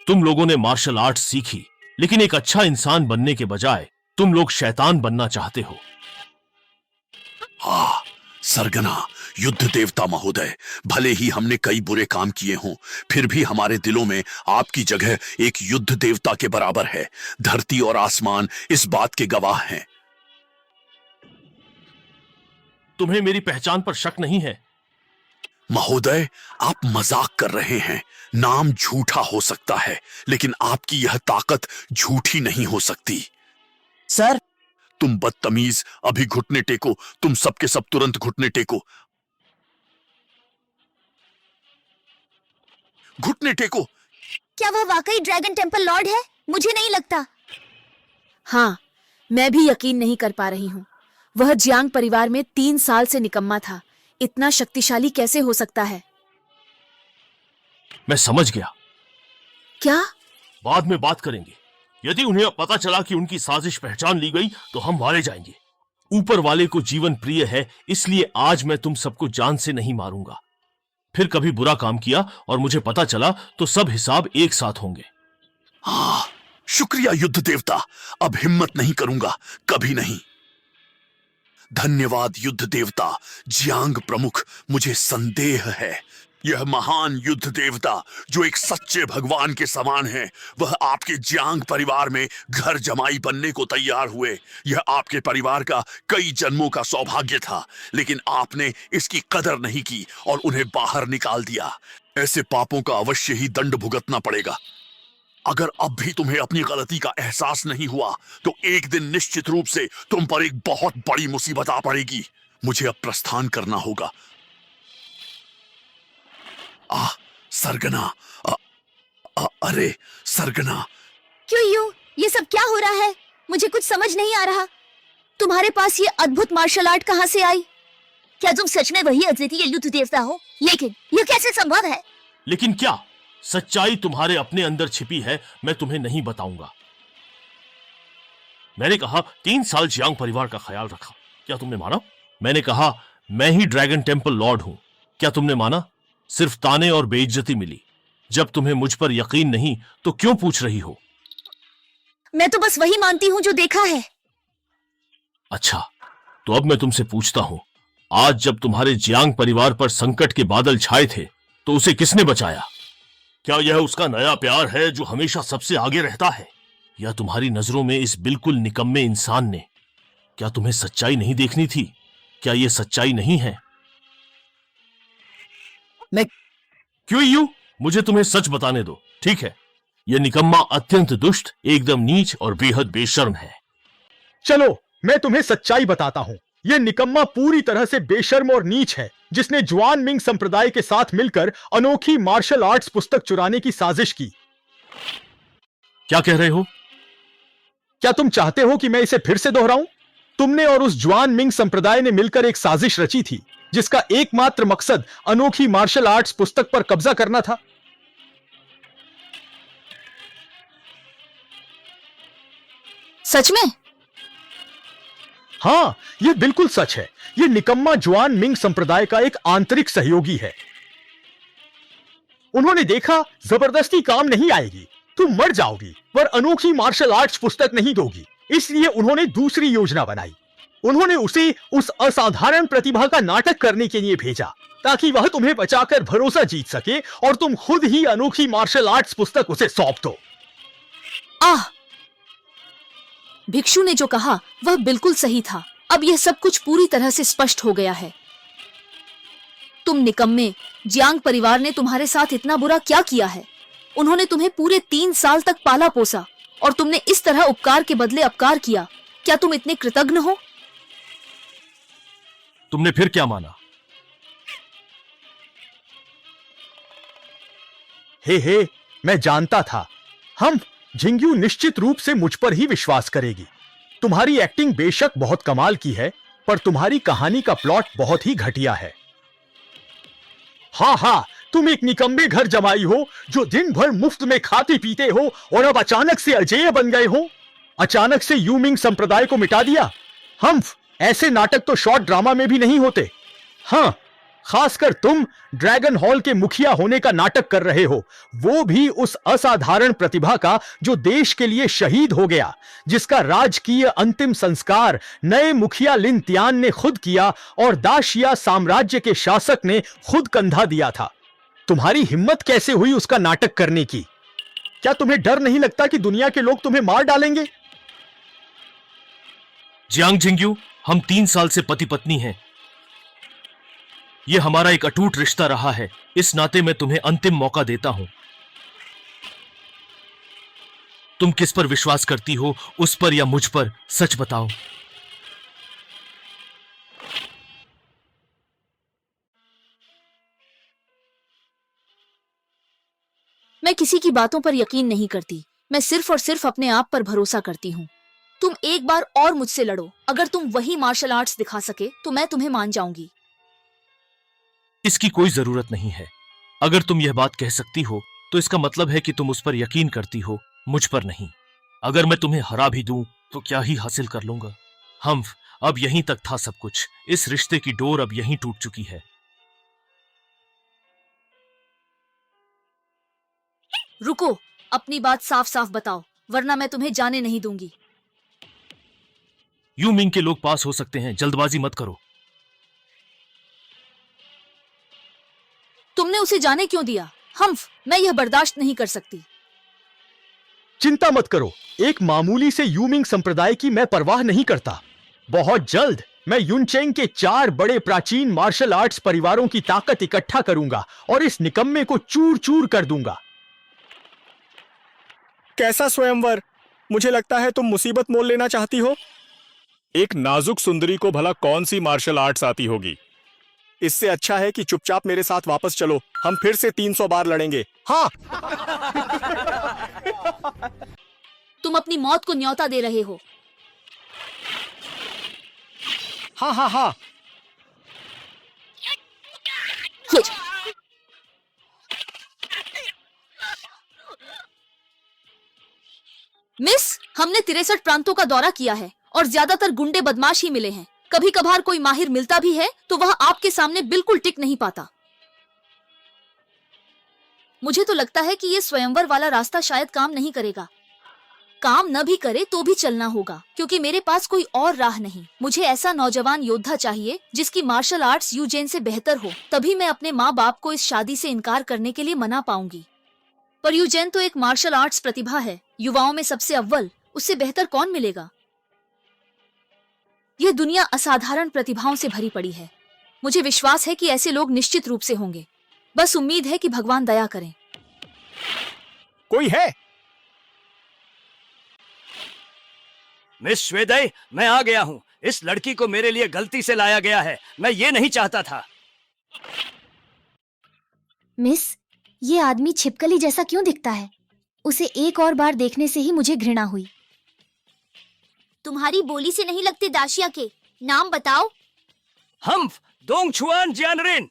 तुम लोगों ने मार्शल आर्ट सीखी, लेकिन एक अच्छा इंसान बनने के बजाय तुम लोग शैतान बनना चाहते हो। हाँ सरगना, युद्ध देवता महोदय, भले ही हमने कई बुरे काम किए हों, फिर भी हमारे दिलों में आपकी जगह एक युद्ध देवता के बराबर है। धरती और आसमान इस बात के गवाह हैं। तुम्हें मेरी पहचान पर शक नहीं है? महोदय, आप मजाक कर रहे हैं। नाम झूठा हो सकता है, लेकिन आपकी यह ताकत झूठी नहीं हो सकती। सर, तुम बदतमीज, अभी घुटने टेको। तुम सबके सब तुरंत घुटने टेको। घुटने टेको। क्या वह वाकई ड्रैगन टेम्पल लॉर्ड है? मुझे नहीं लगता। हाँ, मैं भी यकीन नहीं कर पा रही हूँ। वह जियांग परिवार में 3 साल से निकम्मा था। इतना शक्तिशाली कैसे हो सकता है? मैं समझ गया। क्या? बाद में बात करेंगे। यदि उन्हें पता चला कि उनकी साजिश पहचान ली गई तो हम मारे जाएंगे। ऊपर वाले को जीवन प्रिय है, इसलिए आज मैं तुम सबको जान से नहीं मारूंगा। फिर कभी बुरा काम किया और मुझे पता चला तो सब हिसाब एक साथ होंगे। हाँ, शुक्रिया युद्ध देवता। अब हिम्मत नहीं करूंगा, कभी नहीं। धन्यवाद युद्ध देवता। जियांग प्रमुख, मुझे संदेह है यह महान युद्ध देवता जो एक सच्चे भगवान के समान है, वह आपके जियांग परिवार में घर जमाई बनने को तैयार हुए। यह आपके परिवार का कई जन्मों का सौभाग्य था, लेकिन आपने इसकी कदर नहीं की और उन्हें बाहर निकाल दिया। ऐसे पापों का अवश्य ही दंड भुगतना पड़ेगा। अगर अब भी तुम्हें अपनी गलती का एहसास नहीं हुआ तो एक दिन निश्चित रूप से तुम पर एक बहुत बड़ी मुसीबत आ पड़ेगी। मुझे अब प्रस्थान करना होगा। सरगना, अरे सरगना। क्यों यूं? ये सब क्या हो रहा है? मुझे कुछ समझ नहीं आ रहा। तुम्हारे पास ये अद्भुत मार्शल आर्ट कहाँ से आई? क्या तुम सच में वही अद्वितीय युद्ध देवता हो? लेकिन ये कैसे संभव है? लेकिन क्या? सच्चाई तुम्हारे अपने अंदर छिपी है, मैं तुम्हें नहीं बताऊंगा। मैंने कहा 3 साल जियांग परिवार का ख्याल रखा, क्या तुमने माना? मैंने कहा मैं ही ड्रैगन टेम्पल लॉर्ड हूं, क्या तुमने माना? सिर्फ ताने और बेइज्जती मिली। जब तुम्हें मुझ पर यकीन नहीं तो क्यों पूछ रही हो? मैं तो बस वही मानती हूँ जो देखा है। अच्छा, तो अब मैं तुमसे पूछता हूं, आज जब तुम्हारे जियांग परिवार पर संकट के बादल छाए थे तो उसे किसने बचाया? क्या यह उसका नया प्यार है जो हमेशा सबसे आगे रहता है, या तुम्हारी नजरों में इस बिल्कुल निकम्मे इंसान ने? क्या तुम्हें सच्चाई नहीं देखनी थी? क्या यह सच्चाई नहीं है? मैं क्यों यू? मुझे तुम्हें सच बताने दो, ठीक है? यह निकम्मा अत्यंत दुष्ट, एकदम नीच और बेहद बेशर्म है। चलो मैं तुम्हें सच्चाई बताता हूं। यह निकम्मा पूरी तरह से बेशर्म और नीच है, जिसने जुआन मिंग संप्रदाय के साथ मिलकर अनोखी मार्शल आर्ट्स पुस्तक चुराने की साजिश की। क्या कह रहे हो? क्या तुम चाहते हो कि मैं इसे फिर से दोहराऊं? तुमने और उस जुआन मिंग संप्रदाय ने मिलकर एक साजिश रची थी, जिसका एकमात्र मकसद अनोखी मार्शल आर्ट्स पुस्तक पर कब्जा करना था। सच में? हां, यह बिल्कुल सच है। यह निकम्मा जुआन मिंग संप्रदाय का एक आंतरिक सहयोगी है। उन्होंने देखा जबरदस्ती काम नहीं आएगी, तुम मर जाओगी, पर अनोखी मार्शल आर्ट्स पुस्तक नहीं दोगी। इसलिए उन्होंने दूसरी योजना बनाई। उन्होंने उसे उस असाधारण प्रतिभा का नाटक करने के लिए भेजा, ताकि वह तुम्हें बचाकर भरोसा जीत सके और तुम खुद ही अनोखी मार्शल आर्ट्स पुस्तक उसे सौंप दो। भिक्षु ने जो कहा वह बिल्कुल सही था। अब यह सब कुछ पूरी तरह से स्पष्ट हो गया है। तुम निकम्मे, जियांग परिवार ने तुम्हारे साथ इतना बुरा क्या किया है? उन्होंने तुम्हें पूरे 3 साल तक पाला पोसा और तुमने इस तरह उपकार के बदले अपकार किया। क्या तुम इतने कृतज्ञ हो? तुमने फिर क्या माना? हे, मैं जानता था। हम झिंग्यू निश्चित रूप से मुझ पर ही विश्वास करेगी। तुम्हारी एक्टिंग बेशक बहुत कमाल की है, पर तुम्हारी कहानी का प्लॉट बहुत ही घटिया है। हाँ, तुम एक निकम्मे घर जमाई हो जो दिन भर मुफ्त में खाते पीते हो और अब अचानक से अजेय बन गए हो। अचानक से यूमिंग संप्रदाय को मिटा दिया। हम ऐसे नाटक तो शॉर्ट ड्रामा में भी नहीं होते। हाँ, खासकर तुम ड्रैगन हॉल के मुखिया होने का नाटक कर रहे हो, वो भी उस असाधारण प्रतिभा का जो देश के लिए शहीद हो गया, जिसका राजकीय अंतिम संस्कार नए मुखिया लिन तियान ने खुद किया और दाशिया साम्राज्य के शासक ने खुद कंधा दिया था। तुम्हारी हिम्मत कैसे हुई उसका नाटक करने की? क्या तुम्हें डर नहीं लगता कि दुनिया के लोग तुम्हें मार डालेंगे? जियांग जिंगयू, हम 3 साल से पति पत्नी हैं। यह हमारा एक अटूट रिश्ता रहा है। इस नाते मैं तुम्हें अंतिम मौका देता हूं। तुम किस पर विश्वास करती हो, उस पर या मुझ पर? सच बताओ। मैं किसी की बातों पर यकीन नहीं करती। मैं सिर्फ और सिर्फ अपने आप पर भरोसा करती हूँ। तुम एक बार और मुझसे लड़ो। अगर तुम वही मार्शल आर्ट्स दिखा सके तो मैं तुम्हें मान जाऊंगी। इसकी कोई जरूरत नहीं है। अगर तुम यह बात कह सकती हो तो इसका मतलब है कि तुम उस पर यकीन करती हो, मुझ पर नहीं। अगर मैं तुम्हें हरा भी दूं तो क्या ही हासिल कर लूंगा? हम अब यहीं तक था सब कुछ। इस रिश्ते की डोर अब यहीं टूट चुकी है। रुको, अपनी बात साफ साफ बताओ, वरना मैं तुम्हें जाने नहीं दूंगी। यू मिंग के लोग पास हो सकते हैं, जल्दबाजी मत करो। तुमने उसे जाने क्यों दिया? हम्फ, मैं यह बर्दाश्त नहीं कर सकती। चिंता मत करो, एक मामूली से यूमिंग संप्रदाय की मैं परवाह नहीं करता। बहुत जल्द मैं युनचेंग के 4 बड़े प्राचीन मार्शल आर्ट्स परिवारों की ताकत इकट्ठा करूंगा और इस निकम्मे को चूर चूर कर दूंगा। कैसा स्वयंवर? मुझे लगता है तुम मुसीबत मोल लेना चाहती हो। एक नाजुक सुंदरी को भला कौन सी मार्शल आर्ट्स आती होगी? इससे अच्छा है कि चुपचाप मेरे साथ वापस चलो। हम फिर से 300 बार लड़ेंगे। हाँ। तुम अपनी मौत को न्योता दे रहे हो। हाँ हाँ हाँ। मिस, हमने 63 प्रांतों का दौरा किया है और ज्यादातर गुंडे बदमाश ही मिले हैं। कभी कभार कोई माहिर मिलता भी है तो वह आपके सामने बिल्कुल टिक नहीं पाता। मुझे तो लगता है कि ये स्वयंवर वाला रास्ता शायद काम नहीं करेगा। काम न भी करे तो भी चलना होगा, क्योंकि मेरे पास कोई और राह नहीं। मुझे ऐसा नौजवान योद्धा चाहिए जिसकी मार्शल आर्ट्स यूजेन से बेहतर हो। तभी मैं अपने माँ बाप को इस शादी से इनकार करने के लिए मना पाऊंगी। पर यूजेन तो एक मार्शल आर्ट्स प्रतिभा है, युवाओं में सबसे अव्वल। उससे बेहतर कौन मिलेगा? यह दुनिया असाधारण प्रतिभाओं से भरी पड़ी है। मुझे विश्वास है कि ऐसे लोग निश्चित रूप से होंगे। बस उम्मीद है कि भगवान दया करें। कोई है? मिस श्वेदय, मैं आ गया हूं। इस लड़की को मेरे लिए गलती से लाया गया है। मैं ये नहीं चाहता था। मिस, ये आदमी छिपकली जैसा क्यों दिखता है? उसे एक और बार देखने से ही मुझे घृणा हुई। तुम्हारी बोली से नहीं लगते दाशिया के। नाम बताओ। हम्फ दोंगछुआन जियानरेन।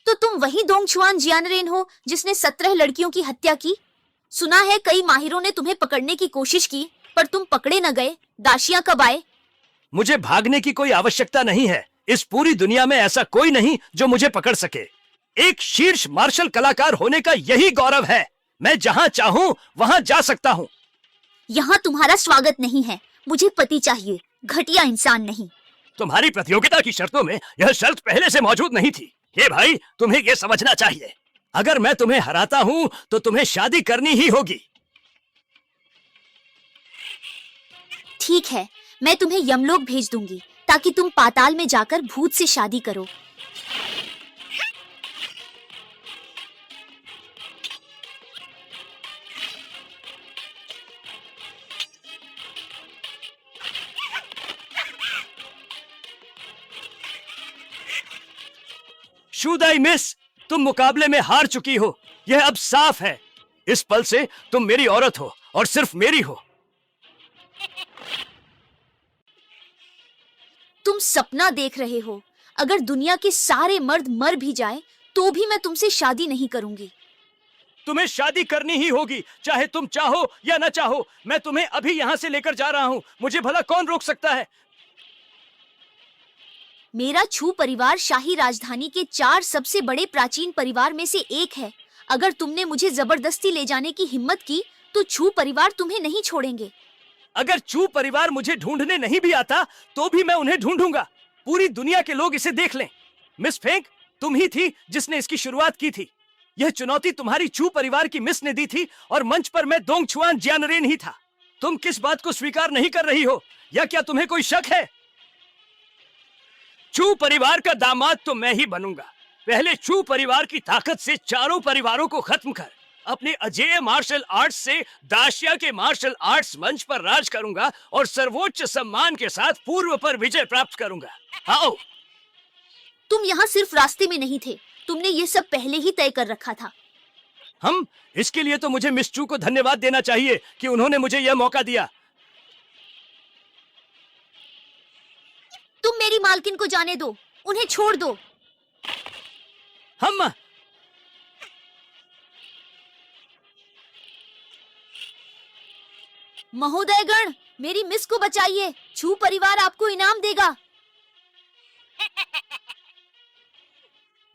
तो तुम वही दोंगछुआन जियानरेन हो जिसने 17 लड़कियों की हत्या की। सुना है कई माहिरों ने तुम्हें पकड़ने की कोशिश की, पर तुम पकड़े न गए। दाशिया कब आए? मुझे भागने की कोई आवश्यकता नहीं है। इस पूरी दुनिया में ऐसा कोई नहीं जो मुझे पकड़ सके। एक शीर्ष मार्शल कलाकार होने का यही गौरव है। मैं जहां चाहूं वहां जा सकता हूं। यहाँ तुम्हारा स्वागत नहीं है। मुझे पति चाहिए, घटिया इंसान नहीं। तुम्हारी प्रतियोगिता की शर्तों में यह शर्त पहले से मौजूद नहीं थी। ये भाई, तुम्हें यह समझना चाहिए। अगर मैं तुम्हें हराता हूं तो तुम्हें शादी करनी ही होगी। ठीक है, मैं तुम्हें यमलोक भेज दूंगी ताकि तुम पाताल में जाकर भूत से शादी करो। शुदाई मिस, तुम मुकाबले में हार चुकी हो। यह अब साफ है। इस पल से तुम मेरी औरत हो और सिर्फ मेरी हो। तुम सपना देख रहे हो। अगर दुनिया के सारे मर्द मर भी जाएं, तो भी मैं तुमसे शादी नहीं करूंगी। तुम्हें शादी करनी ही होगी, चाहे तुम चाहो या न चाहो। मैं तुम्हें अभी यहां से लेकर जा रहा हूं। मुझे भला कौन रोक सकता है? मेरा छू परिवार शाही राजधानी के 4 सबसे बड़े प्राचीन परिवार में से एक है। अगर तुमने मुझे जबरदस्ती ले जाने की हिम्मत की तो छू परिवार तुम्हें नहीं छोड़ेंगे। अगर चू परिवार मुझे ढूंढने नहीं भी आता तो भी मैं उन्हें ढूंढूंगा। पूरी दुनिया के लोग इसे देख लें। मिस फेंग, तुम ही थी जिसने इसकी शुरुआत की थी। यह चुनौती तुम्हारी चू परिवार की मिस ने दी थी और मंच पर मैं दोंगछुआन जियानरेन ही था। तुम किस बात को स्वीकार नहीं कर रही हो, या क्या तुम्हें कोई शक है? चू परिवार का दामाद तो मैं ही बनूंगा। पहले चू परिवार की ताकत से चारों परिवारों को खत्म कर अपने अजेय मार्शल आर्ट्स से दाशिया के मार्शल आर्ट्स मंच पर राज करूंगा और सर्वोच्च सम्मान के साथ पूर्व पर विजय प्राप्त करूंगा। आओ। तुम यहाँ सिर्फ रास्ते में नहीं थे, तुमने ये सब पहले ही तय कर रखा था। हम इसके लिए तो मुझे मिस चू को धन्यवाद देना चाहिए कि उन्होंने मुझे यह मौका दिया। तुम मेरी मालकिन को जाने दो, उन्हें छोड़ दो। हम महोदयगण, मेरी मिस को बचाइए, छू परिवार आपको इनाम देगा।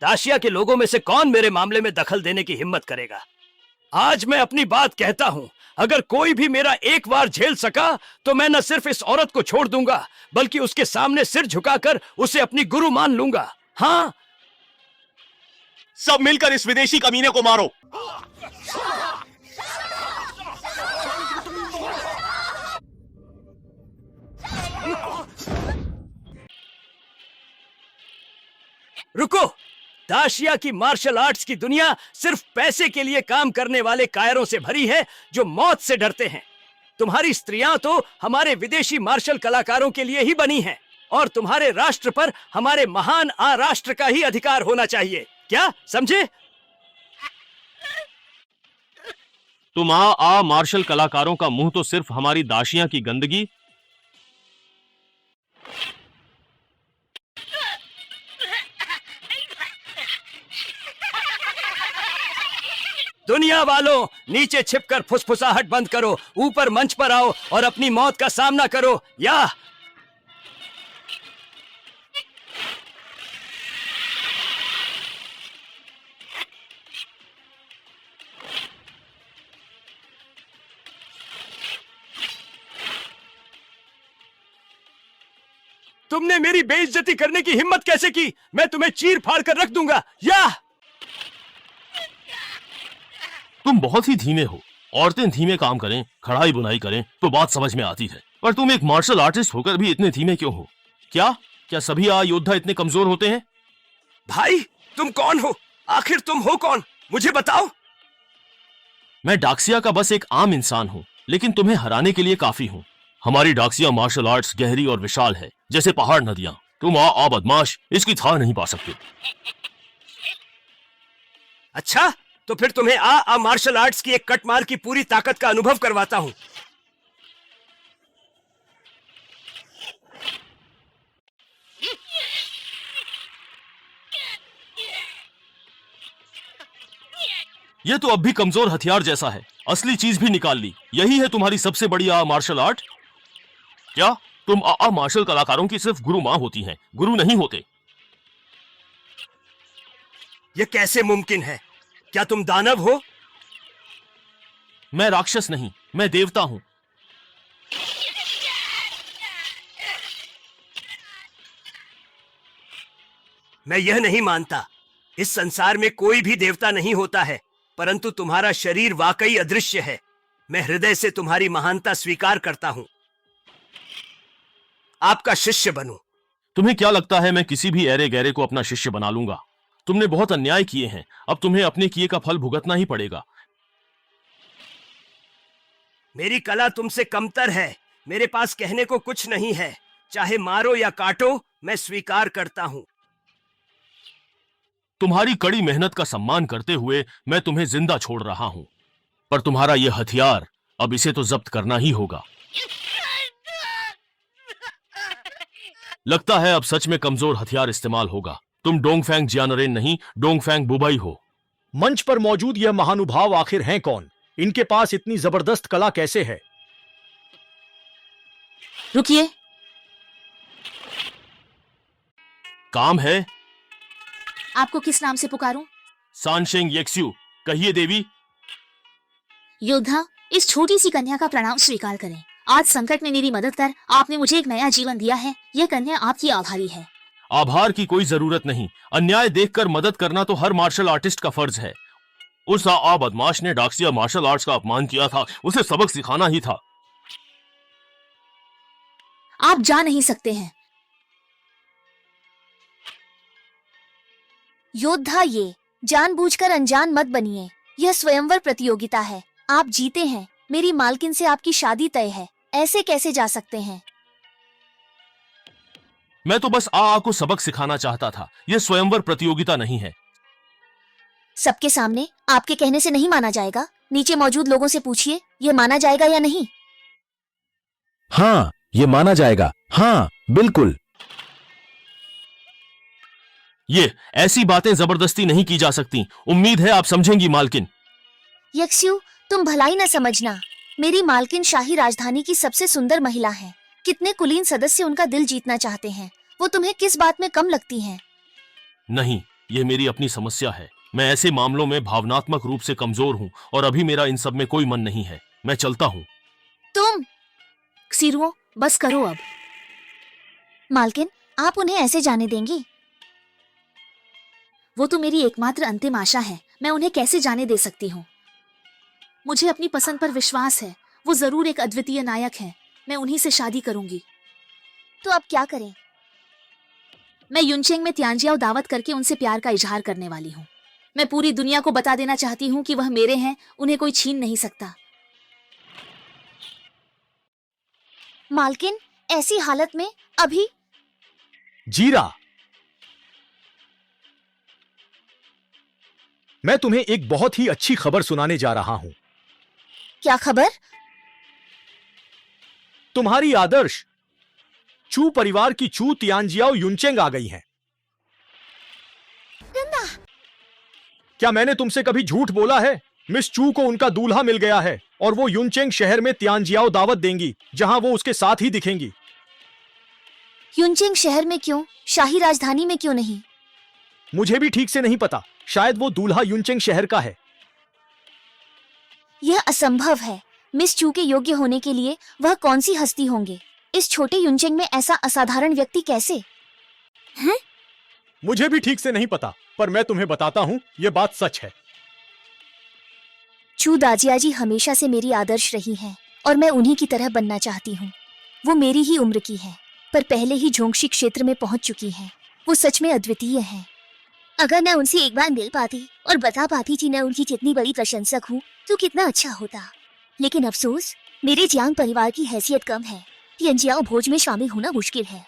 दाशिया के लोगों में से कौन मेरे मामले में दखल देने की हिम्मत करेगा? आज मैं अपनी बात कहता हूं, अगर कोई भी मेरा एक बार झेल सका तो मैं न सिर्फ इस औरत को छोड़ दूंगा बल्कि उसके सामने सिर झुकाकर उसे अपनी गुरु मान लूंगा। हाँ, सब मिलकर इस विदेशी कमीने को मारो। रुको। दाशिया की मार्शल आर्ट्स की दुनिया सिर्फ पैसे के लिए काम करने वाले कायरों से भरी है जो मौत से डरते हैं। तुम्हारी स्त्रियां तो हमारे विदेशी मार्शल कलाकारों के लिए ही बनी हैं और तुम्हारे राष्ट्र पर हमारे महान राष्ट्र का ही अधिकार होना चाहिए। क्या समझे? तुम आ मार्शल कलाकारों का मुंह तो सिर्फ हमारी दाशियां की गंदगी। दुनिया वालों, नीचे छिपकर फुसफुसाहट बंद करो, ऊपर मंच पर आओ और अपनी मौत का सामना करो। या तुमने मेरी बेइज्जती करने की हिम्मत कैसे की? मैं तुम्हें चीर फाड़ कर रख दूंगा। या तुम बहुत ही धीमे हो। औरतें धीमे काम करें, कढ़ाई बुनाई करें तो बात समझ में आती है, पर तुम एक मार्शल आर्टिस्ट होकर भी इतने धीमे क्यों हो? क्या सभी योद्धा इतने कमजोर होते हैं? भाई, तुम कौन हो? आखिर तुम हो कौन? मुझे बताओ। मैं डाक्सिया का बस एक आम इंसान हूँ, लेकिन तुम्हें हराने के लिए काफी हूँ। हमारी डाक्सिया मार्शल आर्ट्स गहरी और विशाल है, जैसे पहाड़ नदियां। तुम बदमाश इसकी था नहीं पा सकते। अच्छा, तो फिर तुम्हें मार्शल आर्ट्स की एक कटमार की पूरी ताकत का अनुभव करवाता हूं। ये तो अब भी कमजोर हथियार जैसा है, असली चीज भी निकाल ली। यही है तुम्हारी सबसे बड़ी मार्शल आर्ट? क्या तुम मार्शल कलाकारों की सिर्फ गुरु मां होती हैं, गुरु नहीं होते? यह कैसे मुमकिन है? क्या तुम दानव हो? मैं राक्षस नहीं, मैं देवता हूं। मैं यह नहीं मानता। इस संसार में कोई भी देवता नहीं होता है, परंतु तुम्हारा शरीर वाकई अदृश्य है। मैं हृदय से तुम्हारी महानता स्वीकार करता हूं। आपका शिष्य बनूं। तुम्हें क्या लगता है मैं किसी भी ऐरे गहरे को अपना शिष्य बना लूंगा? तुमने बहुत अन्याय किए हैं, अब तुम्हें अपने किए का फल भुगतना ही पड़ेगा। मेरी कला तुमसे कमतर है। मेरे पास कहने को कुछ नहीं है। चाहे मारो या काटो, मैं स्वीकार करता हूं। तुम्हारी कड़ी मेहनत का सम्मान करते हुए मैं तुम्हें जिंदा छोड़ रहा हूं, पर तुम्हारा यह हथियार, अब इसे तो जब्त करना ही होगा। लगता है अब सच में कमजोर हथियार इस्तेमाल होगा। तुम डोंगफेंग जियानरेन नहीं, डोंगफेंग बुबाई हो। मंच पर मौजूद यह महानुभाव आखिर हैं कौन? इनके पास इतनी जबरदस्त कला कैसे है? रुकिए। काम है। आपको किस नाम से पुकारूं? सानशेंग येक्स्यू, कहिए देवी। योद्धा, इस छोटी सी कन्या का प्रणाम स्वीकार करें। आज संकट में मेरी मदद कर आपने मुझे एक नया जीवन दिया है। यह कन्या आपकी आभारी है। आभार की कोई जरूरत नहीं। अन्याय देखकर मदद करना तो हर मार्शल आर्टिस्ट का फर्ज है। उस बदमाश ने डाक्सिया मार्शल आर्ट्स का अपमान किया था, उसे सबक सिखाना ही था। आप जा नहीं सकते हैं। योद्धा, ये जानबूझकर अनजान मत बनिए। यह स्वयंवर प्रतियोगिता है। आप जीते हैं। मेरी मालकिन से आपकी शादी तय है। ऐसे कैसे जा सकते हैं? मैं तो बस आ को सबक सिखाना चाहता था। यह स्वयंवर प्रतियोगिता नहीं है। सबके सामने आपके कहने से नहीं माना जाएगा। नीचे मौजूद लोगों से पूछिए, यह माना जाएगा या नहीं। हाँ, ये माना जाएगा। हाँ, बिल्कुल। ये ऐसी बातें जबरदस्ती नहीं की जा सकती। उम्मीद है आप समझेंगी मालकिन। यक्स्यू, तुम भलाई न समझना। मेरी मालकिन शाही राजधानी की सबसे सुंदर महिला है। कितने कुलीन सदस्य उनका दिल जीतना चाहते हैं। वो तुम्हें किस बात में कम लगती हैं? नहीं, ये मेरी अपनी समस्या है। मैं ऐसे मामलों में भावनात्मक रूप से कमजोर हूँ और अभी मेरा इन सब में कोई मन नहीं है। मैं चलता हूँ। तुम सीरुओ, बस करो अब। मालकिन, आप उन्हें ऐसे जाने देंगी? वो तो मेरी एकमात्र अंतिम आशा है। मैं उन्हें कैसे जाने दे सकती हूँ? मुझे अपनी पसंद पर विश्वास है। वो जरूर एक अद्वितीय नायक है। मैं उन्हीं से शादी करूंगी। तो अब क्या करें? मैं युनचेंग में तियानजियाओ दावत करके उनसे प्यार का इजहार करने वाली हूँ। मैं पूरी दुनिया को बता देना चाहती हूँ कि वह मेरे हैं। उन्हें कोई छीन नहीं सकता। मालकिन, ऐसी हालत में अभी? जीरा, मैं तुम्हें एक बहुत ही अच्छी खबर सुनाने जा रहा हूं। क्या खबर? तुम्हारी आदर्श चू परिवार की चू तियानजियाओ युनचेंग आ गई हैं। क्या मैंने तुमसे कभी झूठ बोला है? मिस चू को उनका दूल्हा मिल गया है और वो युनचेंग शहर में तियानजियाओ दावत देंगी, जहां वो उसके साथ ही दिखेंगी। युनचेंग शहर में क्यों? शाही राजधानी में क्यों नहीं? मुझे भी ठीक से नहीं पता। शायद वो दूल्हा युनचेंग शहर का है। यह असंभव है। मिस चू के योग्य होने के लिए वह कौन सी हस्ती होंगे? इस छोटे युनचेंग में ऐसा असाधारण व्यक्ति कैसे? हैं? मुझे भी ठीक से नहीं पता, पर मैं तुम्हें बताता हूं, यह बात सच है। चू दाजियाजी हमेशा से मेरी आदर्श रही हैं और मैं उन्हीं की तरह बनना चाहती हूँ। वो मेरी ही उम्र की है, पर पहले ही झोंगशी क्षेत्र में पहुंच चुकी हैं। वो सच में अद्वितीय हैं। अगर मैं उनसे एक बार मिल पाती और बता पाती कि मैं उनकी कितनी बड़ी प्रशंसक हूँ तो कितना अच्छा होता। लेकिन अफसोस, मेरे जियांग परिवार की हैसियत कम है। तियानजियाओ भोज में शामिल होना मुश्किल है।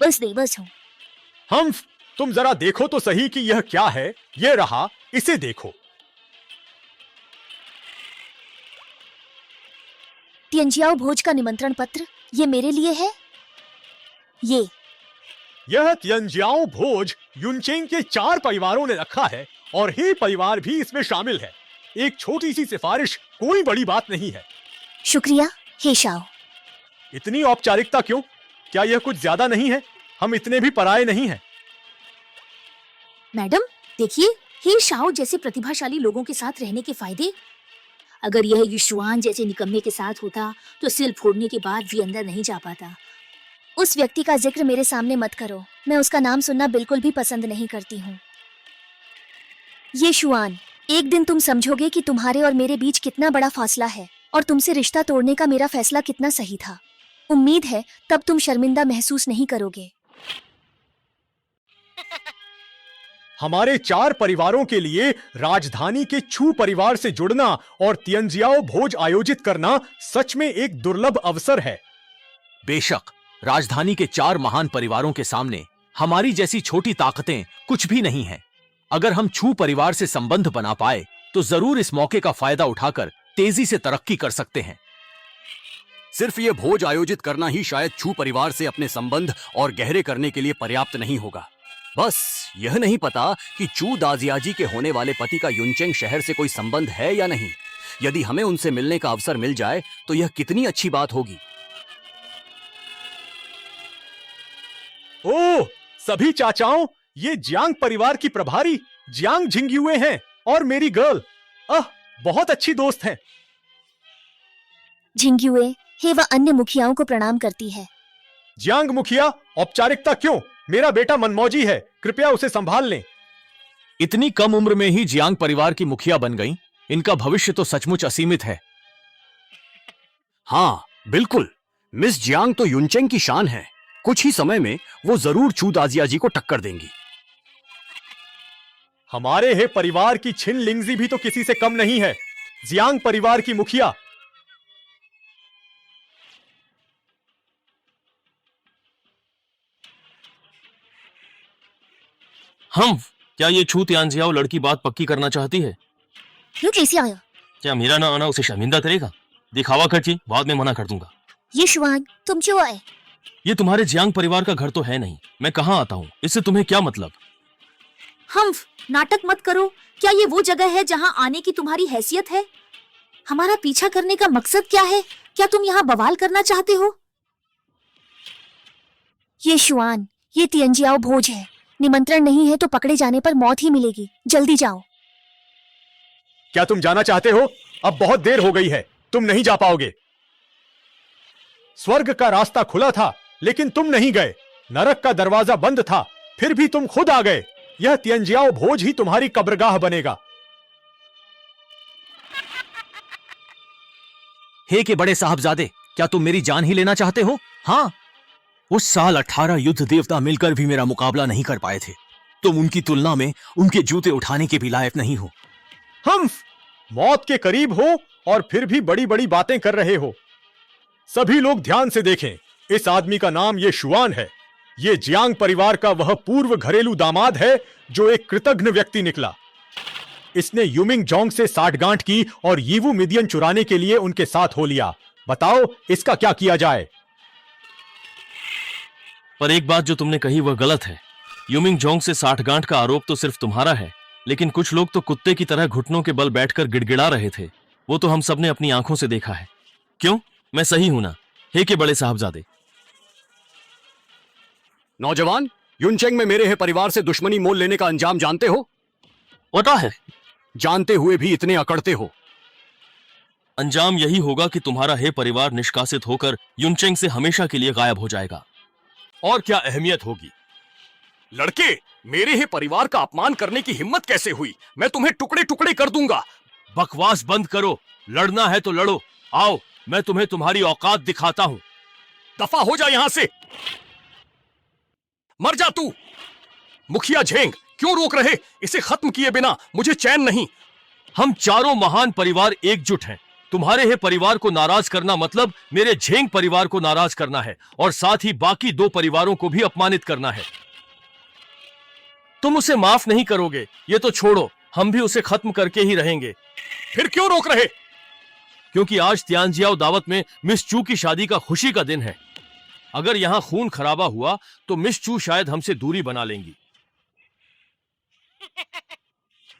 बस बेबस हूँ। हम्फ, तुम जरा देखो तो सही कि यह क्या है। ये रहा, इसे देखो। तियानजियाओ भोज का निमंत्रण पत्र, ये मेरे लिए है। यह तियानजियाओ भोज युनचेंग के 4 परिवारों ने रखा है और ही परिवार भी इसमें शामिल है। एक छोटी सी सिफारिश, कोई बड़ी बात नहीं है। शुक्रिया हे शाओ। इतनी औपचारिकता क्यों? क्या यह कुछ ज्यादा नहीं है? हम इतने भी पराये नहीं हैं। मैडम, देखिए, हे शाओ जैसे प्रतिभाशाली लोगों के साथ रहने के फायदे। अगर यह युशुआन जैसे निकम्मे के साथ होता तो सिल फोड़ने के बाद भी अंदर नहीं जा पाता। उस व्यक्ति का जिक्र मेरे सामने मत करो। मैं उसका नाम सुनना बिल्कुल भी पसंद नहीं करती हूँ। ये शुआन, एक दिन तुम समझोगे कि तुम्हारे और मेरे बीच कितना बड़ा फासला है और तुमसे रिश्ता तोड़ने का मेरा फैसला कितना सही था। उम्मीद है तब तुम शर्मिंदा महसूस नहीं करोगे। हमारे 4 परिवारों के लिए राजधानी के छू परिवार से जुड़ना और तियानजियाओ भोज आयोजित करना सच में एक दुर्लभ अवसर है। बेशक, राजधानी के 4 महान परिवारों के सामने हमारी जैसी छोटी ताकतें कुछ भी नहीं हैं। अगर हम छू परिवार से संबंध बना पाए तो जरूर इस मौके का फायदा उठाकर तेजी से तरक्की कर सकते हैं। सिर्फ ये भोज आयोजित करना ही शायद छू परिवार से अपने संबंध और गहरे करने के लिए पर्याप्त नहीं होगा। बस यह नहीं पता कि चू दाजियाजी के होने वाले पति का युनचेंग शहर से कोई संबंध है या नहीं। यदि हमें उनसे मिलने का अवसर मिल जाए तो यह कितनी अच्छी बात होगी। ओह, सभी चाचाओं, ये जियांग परिवार की प्रभारी जियांग झिंगयुए हैं और मेरी गर्ल बहुत अच्छी दोस्त हैं। झिंग्युए हे वह अन्य मुखियाओं को प्रणाम करती है। जियांग मुखिया, औपचारिकता क्यों? मेरा बेटा मनमौजी है, कृपया उसे संभाल लें। इतनी कम उम्र में ही जियांग परिवार की मुखिया बन गई। इनका भविष्य तो सचमुच असीमित है। हाँ बिल्कुल, मिस जियांग तो युनचेंग की शान है। कुछ ही समय में वो जरूर चू दाजिया जी को टक्कर देंगी। हमारे हे परिवार की छिन लिंगजी भी तो किसी से कम नहीं है। जियांग परिवार की मुखिया। हम क्या ये छू तियानजियाओ लड़की बात पक्की करना चाहती है? यू कैसे आया? क्या मेरा ना आना उसे शर्मिंदा करेगा? दिखावा खर्ची बाद में मना कर दूंगा। ये शुआन, तुम क्यों आए? ये तुम्हारे जियांग परिवार का घर तो है नहीं। मैं कहाँ आता हूँ, इससे तुम्हें क्या मतलब? हम्फ, नाटक मत करो। क्या ये वो जगह है जहाँ आने की तुम्हारी हैसियत है? हमारा पीछा करने का मकसद क्या है? क्या तुम यहाँ बवाल करना चाहते हो? ये शुआन, ये तियंजियाओ भोज है। निमंत्रण नहीं है तो पकड़े जाने पर मौत ही मिलेगी। जल्दी जाओ। क्या तुम जाना चाहते हो? अब बहुत देर हो गई है, तुम नहीं जा पाओगे। स्वर्ग का रास्ता खुला था लेकिन तुम नहीं गए। नरक का दरवाजा बंद था फिर भी तुम खुद आ गए। यह तियंजियाओ भोज ही तुम्हारी कब्रगाह बनेगा। हे के बड़े साहबजादे, क्या तुम मेरी जान ही लेना चाहते हो? हाँ, उस साल 18 युद्ध देवता मिलकर भी मेरा मुकाबला नहीं कर पाए थे। तुम उनकी तुलना में उनके जूते उठाने के भी लायक नहीं हो। हम मौत के करीब हो और फिर भी बड़ी बड़ी बातें कर रहे हो। सभी लोग ध्यान से देखें, इस आदमी का नाम ये शुआन है। ये जियांग परिवार का वह पूर्व घरेलू दामाद है जो एक कृतघ्न व्यक्ति निकला। इसने युमिंग जोंग से साठगांठ की और यीवू मिदियन चुराने के लिए उनके साथ हो लिया। बताओ इसका क्या किया जाए? पर एक बात जो तुमने कही वह गलत है। युमिंग जोंग से साठगांठ का आरोप तो सिर्फ तुम्हारा है, लेकिन कुछ लोग तो कुत्ते की तरह घुटनों के बल बैठकर गिड़गिड़ा रहे थे। वो तो हम सब ने अपनी आंखों से देखा है। क्यों, मैं सही हूं ना, हे के बड़े साहबजादे? नौजवान, युनचेंग में मेरे है परिवार से दुश्मनी मोल लेने का अंजाम जानते हो? पता है। जानते हुए भी इतने अकड़ते हो। अंजाम यही होगा कि तुम्हारा हे परिवार निष्कासित होकर युनचेंग से हमेशा के लिए गायब हो जाएगा। और क्या अहमियत होगी? लड़के, मेरे ही परिवार का अपमान करने की हिम्मत कैसे हुई? मैं तुम्हें टुकड़े टुकड़े कर दूंगा। बकवास बंद करो। लड़ना है तो लड़ो। आओ, मैं तुम्हें तुम्हारी औकात दिखाता हूं। दफा हो जा यहां से। मर जा तू। मुखिया झेंग, क्यों रोक रहे? इसे खत्म किए बिना मुझे चैन नहीं। हम चारों महान परिवार एकजुट हैं। तुम्हारे हे परिवार को नाराज करना मतलब मेरे झेंग परिवार को नाराज करना है और साथ ही बाकी दो परिवारों को भी अपमानित करना है। तुम उसे माफ नहीं करोगे। ये तो छोड़ो, हम भी उसे खत्म करके ही रहेंगे। फिर क्यों रोक रहे? क्योंकि आज तियानजियाओ दावत में मिस चू की शादी का खुशी का दिन है। अगर यहां खून खराबा हुआ तो मिस चू शायद हमसे दूरी बना लेंगी।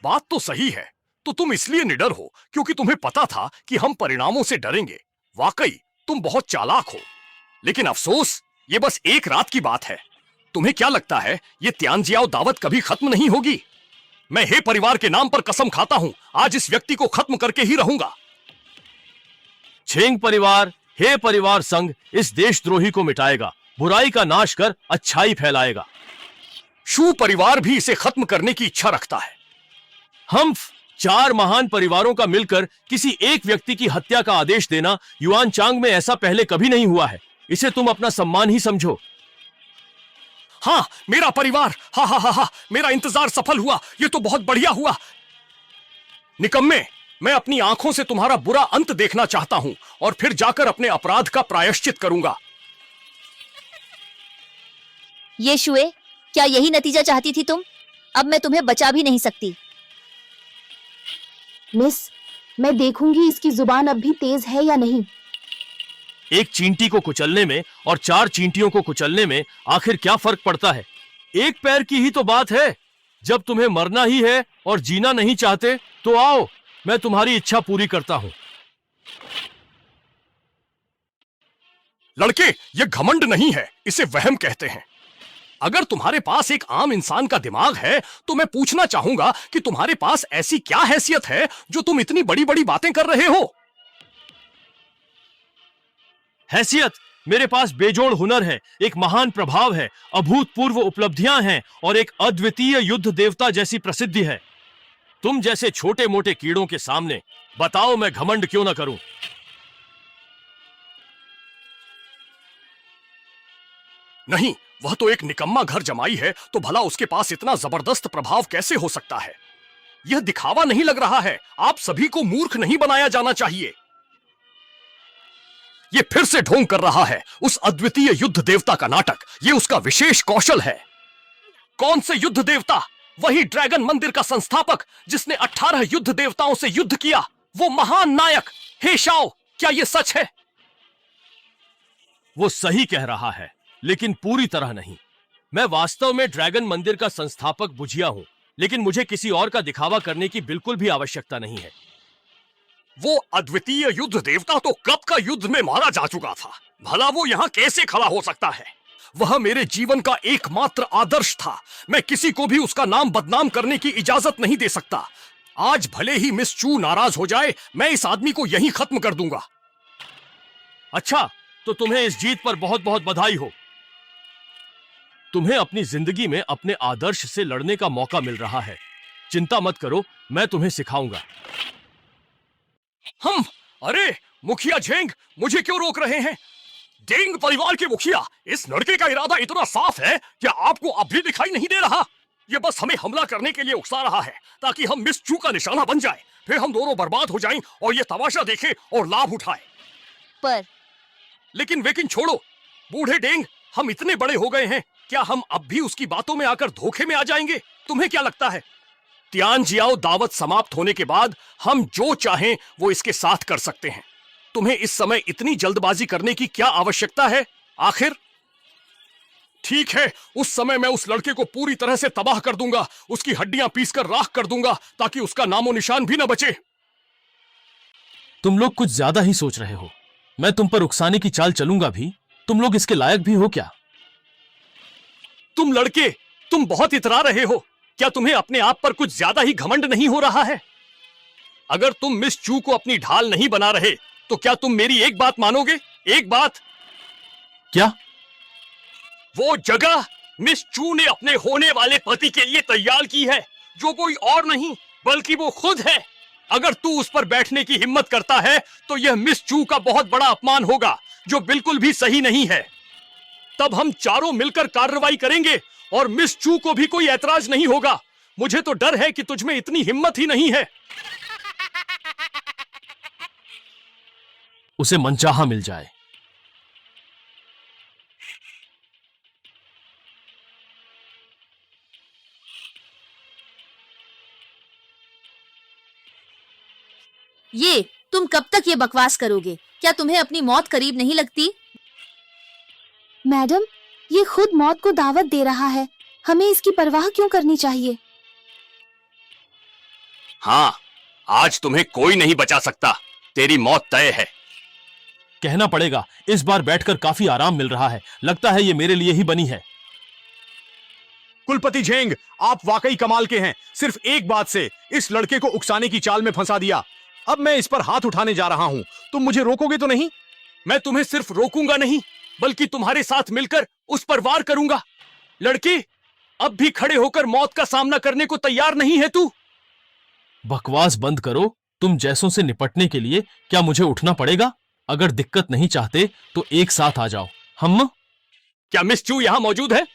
बात तो सही है। तो तुम इसलिए निडर हो क्योंकि तुम्हें पता था कि हम परिणामों से डरेंगे। वाकई तुम बहुत चालाक हो। लेकिन अफसोस, ये बस एक रात की बात है। तुम्हें क्या लगता है ये तियानजियाओ दावत कभी खत्म नहीं होगी? मैं हे परिवार के नाम पर कसम खाता हूं, आज इस व्यक्ति को खत्म करके ही रहूंगा। झेंग परिवार, हे परिवार संघ इस देशद्रोही को मिटाएगा, बुराई का नाश कर अच्छाई फैलाएगा। शू परिवार भी इसे खत्म करने की इच्छा रखता है। हम चार महान परिवारों का मिलकर किसी एक व्यक्ति की हत्या का आदेश देना युआन चांग में ऐसा पहले कभी नहीं हुआ है। इसे तुम अपना सम्मान ही समझो। हाँ, मेरा परिवार, हा हा हा हा, मेरा इंतजार सफल हुआ। ये तो बहुत बढ़िया हुआ। निकम्मे, मैं अपनी आंखों से तुम्हारा बुरा अंत देखना चाहता हूं और फिर जाकर अपने अपराध का प्रायश्चित करूंगा। ये शुए, क्या यही नतीजा चाहती थी तुम? अब मैं तुम्हें बचा भी नहीं सकती। मिस, मैं देखूंगी इसकी जुबान अब भी तेज है या नहीं। एक चींटी को कुचलने में और चार चींटियों को कुचलने में आखिर क्या फर्क पड़ता है? एक पैर की ही तो बात है। जब तुम्हें मरना ही है और जीना नहीं चाहते तो आओ, मैं तुम्हारी इच्छा पूरी करता हूं। लड़के, ये घमंड नहीं है, इसे वहम कहते हैं। अगर तुम्हारे पास एक आम इंसान का दिमाग है तो मैं पूछना चाहूंगा कि तुम्हारे पास ऐसी क्या हैसियत है जो तुम इतनी बड़ी बड़ी बातें कर रहे हो? हैसियत? मेरे पास बेजोड़ हुनर है, एक महान प्रभाव है, अभूतपूर्व उपलब्धियां हैं और एक अद्वितीय युद्ध देवता जैसी प्रसिद्धि है। तुम जैसे छोटे मोटे कीड़ों के सामने बताओ मैं घमंड क्यों ना करूं? नहीं, वह तो एक निकम्मा घर जमाई है, तो भला उसके पास इतना जबरदस्त प्रभाव कैसे हो सकता है? यह दिखावा नहीं लग रहा है? आप सभी को मूर्ख नहीं बनाया जाना चाहिए। ये फिर से ढोंग कर रहा है उस अद्वितीय युद्ध देवता का नाटक। ये उसका विशेष कौशल है। कौन से युद्ध देवता? वही ड्रैगन मंदिर का संस्थापक जिसने 18 युद्ध देवताओं से युद्ध किया, वो महान नायक। हे शाओ, क्या ये सच है? वो सही कह रहा है, लेकिन पूरी तरह नहीं। मैं वास्तव में ड्रैगन मंदिर का संस्थापक बुझिया हूं, लेकिन मुझे किसी और का दिखावा करने की बिल्कुल भी आवश्यकता नहीं है। वो अद्वितीय युद्ध देवता तो कब का युद्ध में मारा जा चुका था। भला वो यहां कैसे खड़ा हो सकता है? वह मेरे जीवन का एकमात्र आदर्श था। मैं किसी को भी उसका नाम बदनाम करने की इजाजत नहीं दे सकता। आज भले ही मिस चू नाराज हो जाए, मैं इस आदमी को यहीं खत्म कर दूंगा। अच्छा, तो तुम्हें इस जीत पर बहुत बहुत बधाई हो। तुम्हें अपनी जिंदगी में अपने आदर्श से लड़ने का मौका मिल रहा है। चिंता मत करो, मैं तुम्हें सिखाऊंगा। अरे मुखिया झेंग, मुझे क्यों रोक रहे हैं? डेंग परिवार के मुखिया, इस लड़के का इरादा इतना साफ है कि आपको अब भी दिखाई नहीं दे रहा? ये बस हमें हमला करने के लिए उकसा रहा है ताकि हम मिस चू का निशाना बन जाए, फिर हम दोनों बर्बाद हो जाएं और ये तमाशा देखें और लाभ उठाएं। लेकिन छोड़ो बूढ़े डेंग, हम इतने बड़े हो गए हैं, क्या हम अब भी उसकी बातों में आकर धोखे में आ जाएंगे? तुम्हें क्या लगता है? तियानजियाओ दावत समाप्त होने के बाद हम जो चाहें वो इसके साथ कर सकते हैं। तुम्हें इस समय इतनी जल्दबाजी करने की क्या आवश्यकता है? आखिर ठीक है, उस समय मैं उस लड़के को पूरी तरह से तबाह कर दूंगा, उसकी हड्डियां पीसकर राख कर दूंगा ताकि उसका नामो निशान भी न बचे। तुम लोग कुछ ज्यादा ही सोच रहे हो। मैं तुम पर उकसाने की चाल चलूंगा भी? तुम लोग इसके लायक भी हो क्या? तुम लड़के, तुम बहुत इतरा रहे हो। क्या तुम्हें अपने आप पर कुछ ज्यादा ही घमंड नहीं हो रहा है? अगर तुम मिस चू को अपनी ढाल नहीं बना रहे तो क्या तुम मेरी एक बात मानोगे? एक बात। क्या? वो जगह मिस चू ने अपने होने वाले पति के लिए तैयार की है, जो कोई और नहीं बल्कि वो खुद है। अगर तू उस पर बैठने की हिम्मत करता है तो यह मिस चू का बहुत बड़ा अपमान होगा, जो बिल्कुल भी सही नहीं है। तब हम चारों मिलकर कार्रवाई करेंगे और मिस चू को भी कोई ऐतराज नहीं होगा। मुझे तो डर है कि तुझमें इतनी हिम्मत ही नहीं है। उसे मनचाहा मिल जाए। ये तुम कब तक ये बकवास करोगे? क्या तुम्हें अपनी मौत करीब नहीं लगती? मैडम, ये खुद मौत को दावत दे रहा है, हमें इसकी परवाह क्यों करनी चाहिए? हाँ, आज तुम्हें कोई नहीं बचा सकता। तेरी मौत तय है। कहना पड़ेगा, इस बार बैठकर काफी आराम मिल रहा है। लगता है ये मेरे लिए ही बनी है। कुलपति झेंग, आप वाकई कमाल के हैं। सिर्फ एक बात से इस लड़के को उकसाने की चाल में फंसा दिया। अब मैं इस पर हाथ उठाने जा रहा हूं। तुम मुझे रोकोगे तो नहीं? मैं तुम्हें सिर्फ रोकूंगा नहीं, बल्कि तुम्हारे साथ मिलकर उस पर वार करूंगा। लड़के, अब भी खड़े होकर मौत का सामना करने को तैयार नहीं है तू? बकवास बंद करो। तुम जैसों से निपटने के लिए क्या मुझे उठना पड़ेगा? अगर दिक्कत नहीं चाहते तो एक साथ आ जाओ। हम क्या मिस चू यहां मौजूद है?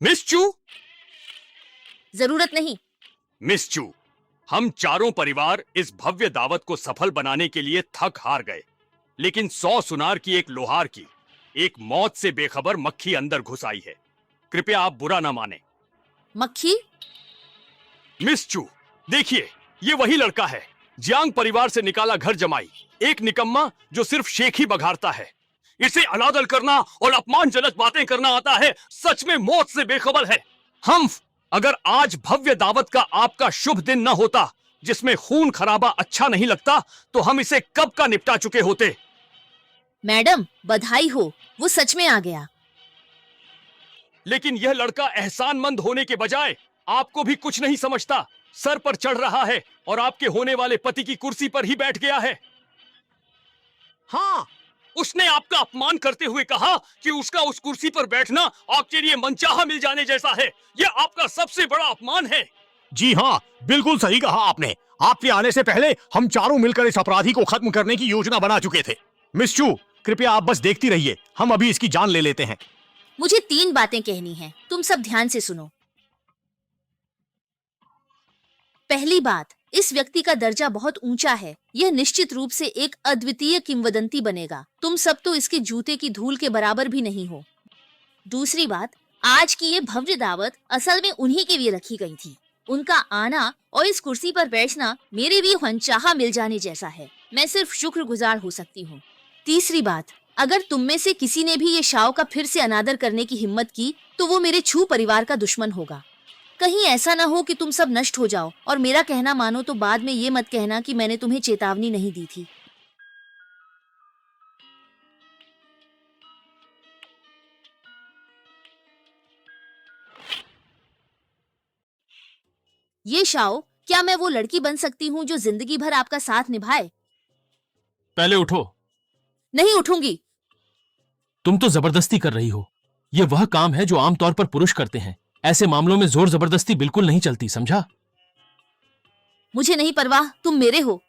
मिस चू? जरूरत नहीं। मिस चू, हम चारों परिवार इस भव्य दावत को सफल बनाने के लिए थक हार गए, लेकिन 100 सुनार की एक लोहार की एक मौत से बेखबर मक्खी अंदर घुस आई है। कृपया आप बुरा ना माने। मक्खी? मिस चू, देखिए, ये वही लड़का है, जियांग परिवार से निकाला घर जमाई, एक निकम्मा जो सिर्फ शेख ही बघारता है। इसे अनादर करना और अपमानजनक बातें करना आता है। सच में मौत से बेखबर है। हम अगर आज भव्य दावत का आपका शुभ दिन न होता, जिसमें खून खराबा अच्छा नहीं लगता, तो हम इसे कब का निपटा चुके होते। मैडम बधाई हो, वो सच में आ गया। लेकिन यह लड़का एहसानमंद होने के बजाय आपको भी कुछ नहीं समझता, सर पर चढ़ रहा है और आपके होने वाले पति की कुर्सी पर ही बैठ गया है। हाँ, उसने आपका अपमान करते हुए कहा कि उसका उस कुर्सी पर बैठना आपके लिए मनचाहा मिल जाने जैसा है। यह आपका सबसे बड़ा अपमान है। जी हाँ, बिल्कुल सही कहा आपने। आपके आने से पहले हम चारों मिलकर इस अपराधी को खत्म करने की योजना बना चुके थे। मिस चू, कृपया आप बस देखती रहिए, हम अभी इसकी जान ले लेते हैं। मुझे 3 बातें कहनी हैं, तुम सब ध्यान से सुनो। पहली बात, इस व्यक्ति का दर्जा बहुत ऊंचा है। यह निश्चित रूप से एक अद्वितीय किंवदंती बनेगा। तुम सब तो इसके जूते की धूल के बराबर भी नहीं हो। दूसरी बात, आज की ये भव्य दावत असल में उन्हीं के लिए रखी गई थी। उनका आना और इस कुर्सी पर बैठना मेरे भी मनचाहा मिल जाने जैसा है। मैं सिर्फ शुक्रगुजार हो सकती हूँ। तीसरी बात, अगर तुम में से किसी ने भी ये शाओ का फिर से अनादर करने की हिम्मत की, तो वो मेरे छू परिवार का दुश्मन होगा। कहीं ऐसा ना हो कि तुम सब नष्ट हो जाओ और मेरा कहना मानो तो बाद में ये मत कहना कि मैंने तुम्हें चेतावनी नहीं दी थी। ये शाओ, क्या मैं वो लड़की बन सकती हूँ जो जिंदगी भर आपका साथ निभाए? पहले उठो। नहीं उठूंगी। तुम तो जबरदस्ती कर रही हो। यह वह काम है जो आमतौर पर पुरुष करते हैं। ऐसे मामलों में जोर जबरदस्ती बिल्कुल नहीं चलती, समझा? मुझे नहीं परवाह, तुम मेरे हो।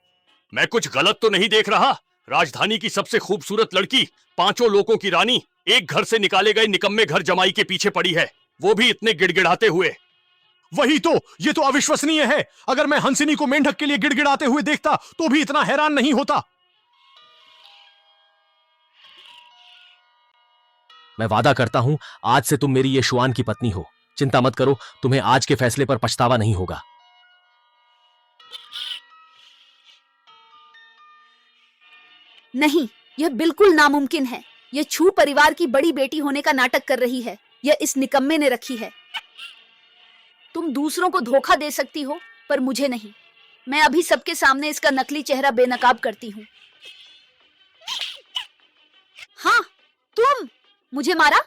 मैं कुछ गलत तो नहीं देख रहा? राजधानी की सबसे खूबसूरत लड़की, 5 लोगों की रानी, एक घर से निकाले गए निकम्मे घर जमाई के पीछे पड़ी है, वो भी इतने गिड़गिड़ाते हुए। वही तो, ये तो अविश्वसनीय है। अगर मैं हंसिनी को मेंढक के लिए गिड़गिड़ाते हुए देखता तो भी इतना हैरान नहीं होता। मैं वादा करता हूं, आज से तुम मेरी ये शुआन की पत्नी हो। चिंता मत करो, तुम्हें आज के फैसले पर पछतावा नहीं होगा। नहीं, यह बिल्कुल नामुमकिन है। यह छू परिवार की बड़ी बेटी होने का नाटक कर रही है। यह इस निकम्मे ने रखी है। तुम दूसरों को धोखा दे सकती हो, पर मुझे नहीं। मैं अभी सबके सामने इसका नकली चेहरा बेनकाब करती हूँ। हाँ, तुम मुझे मारा?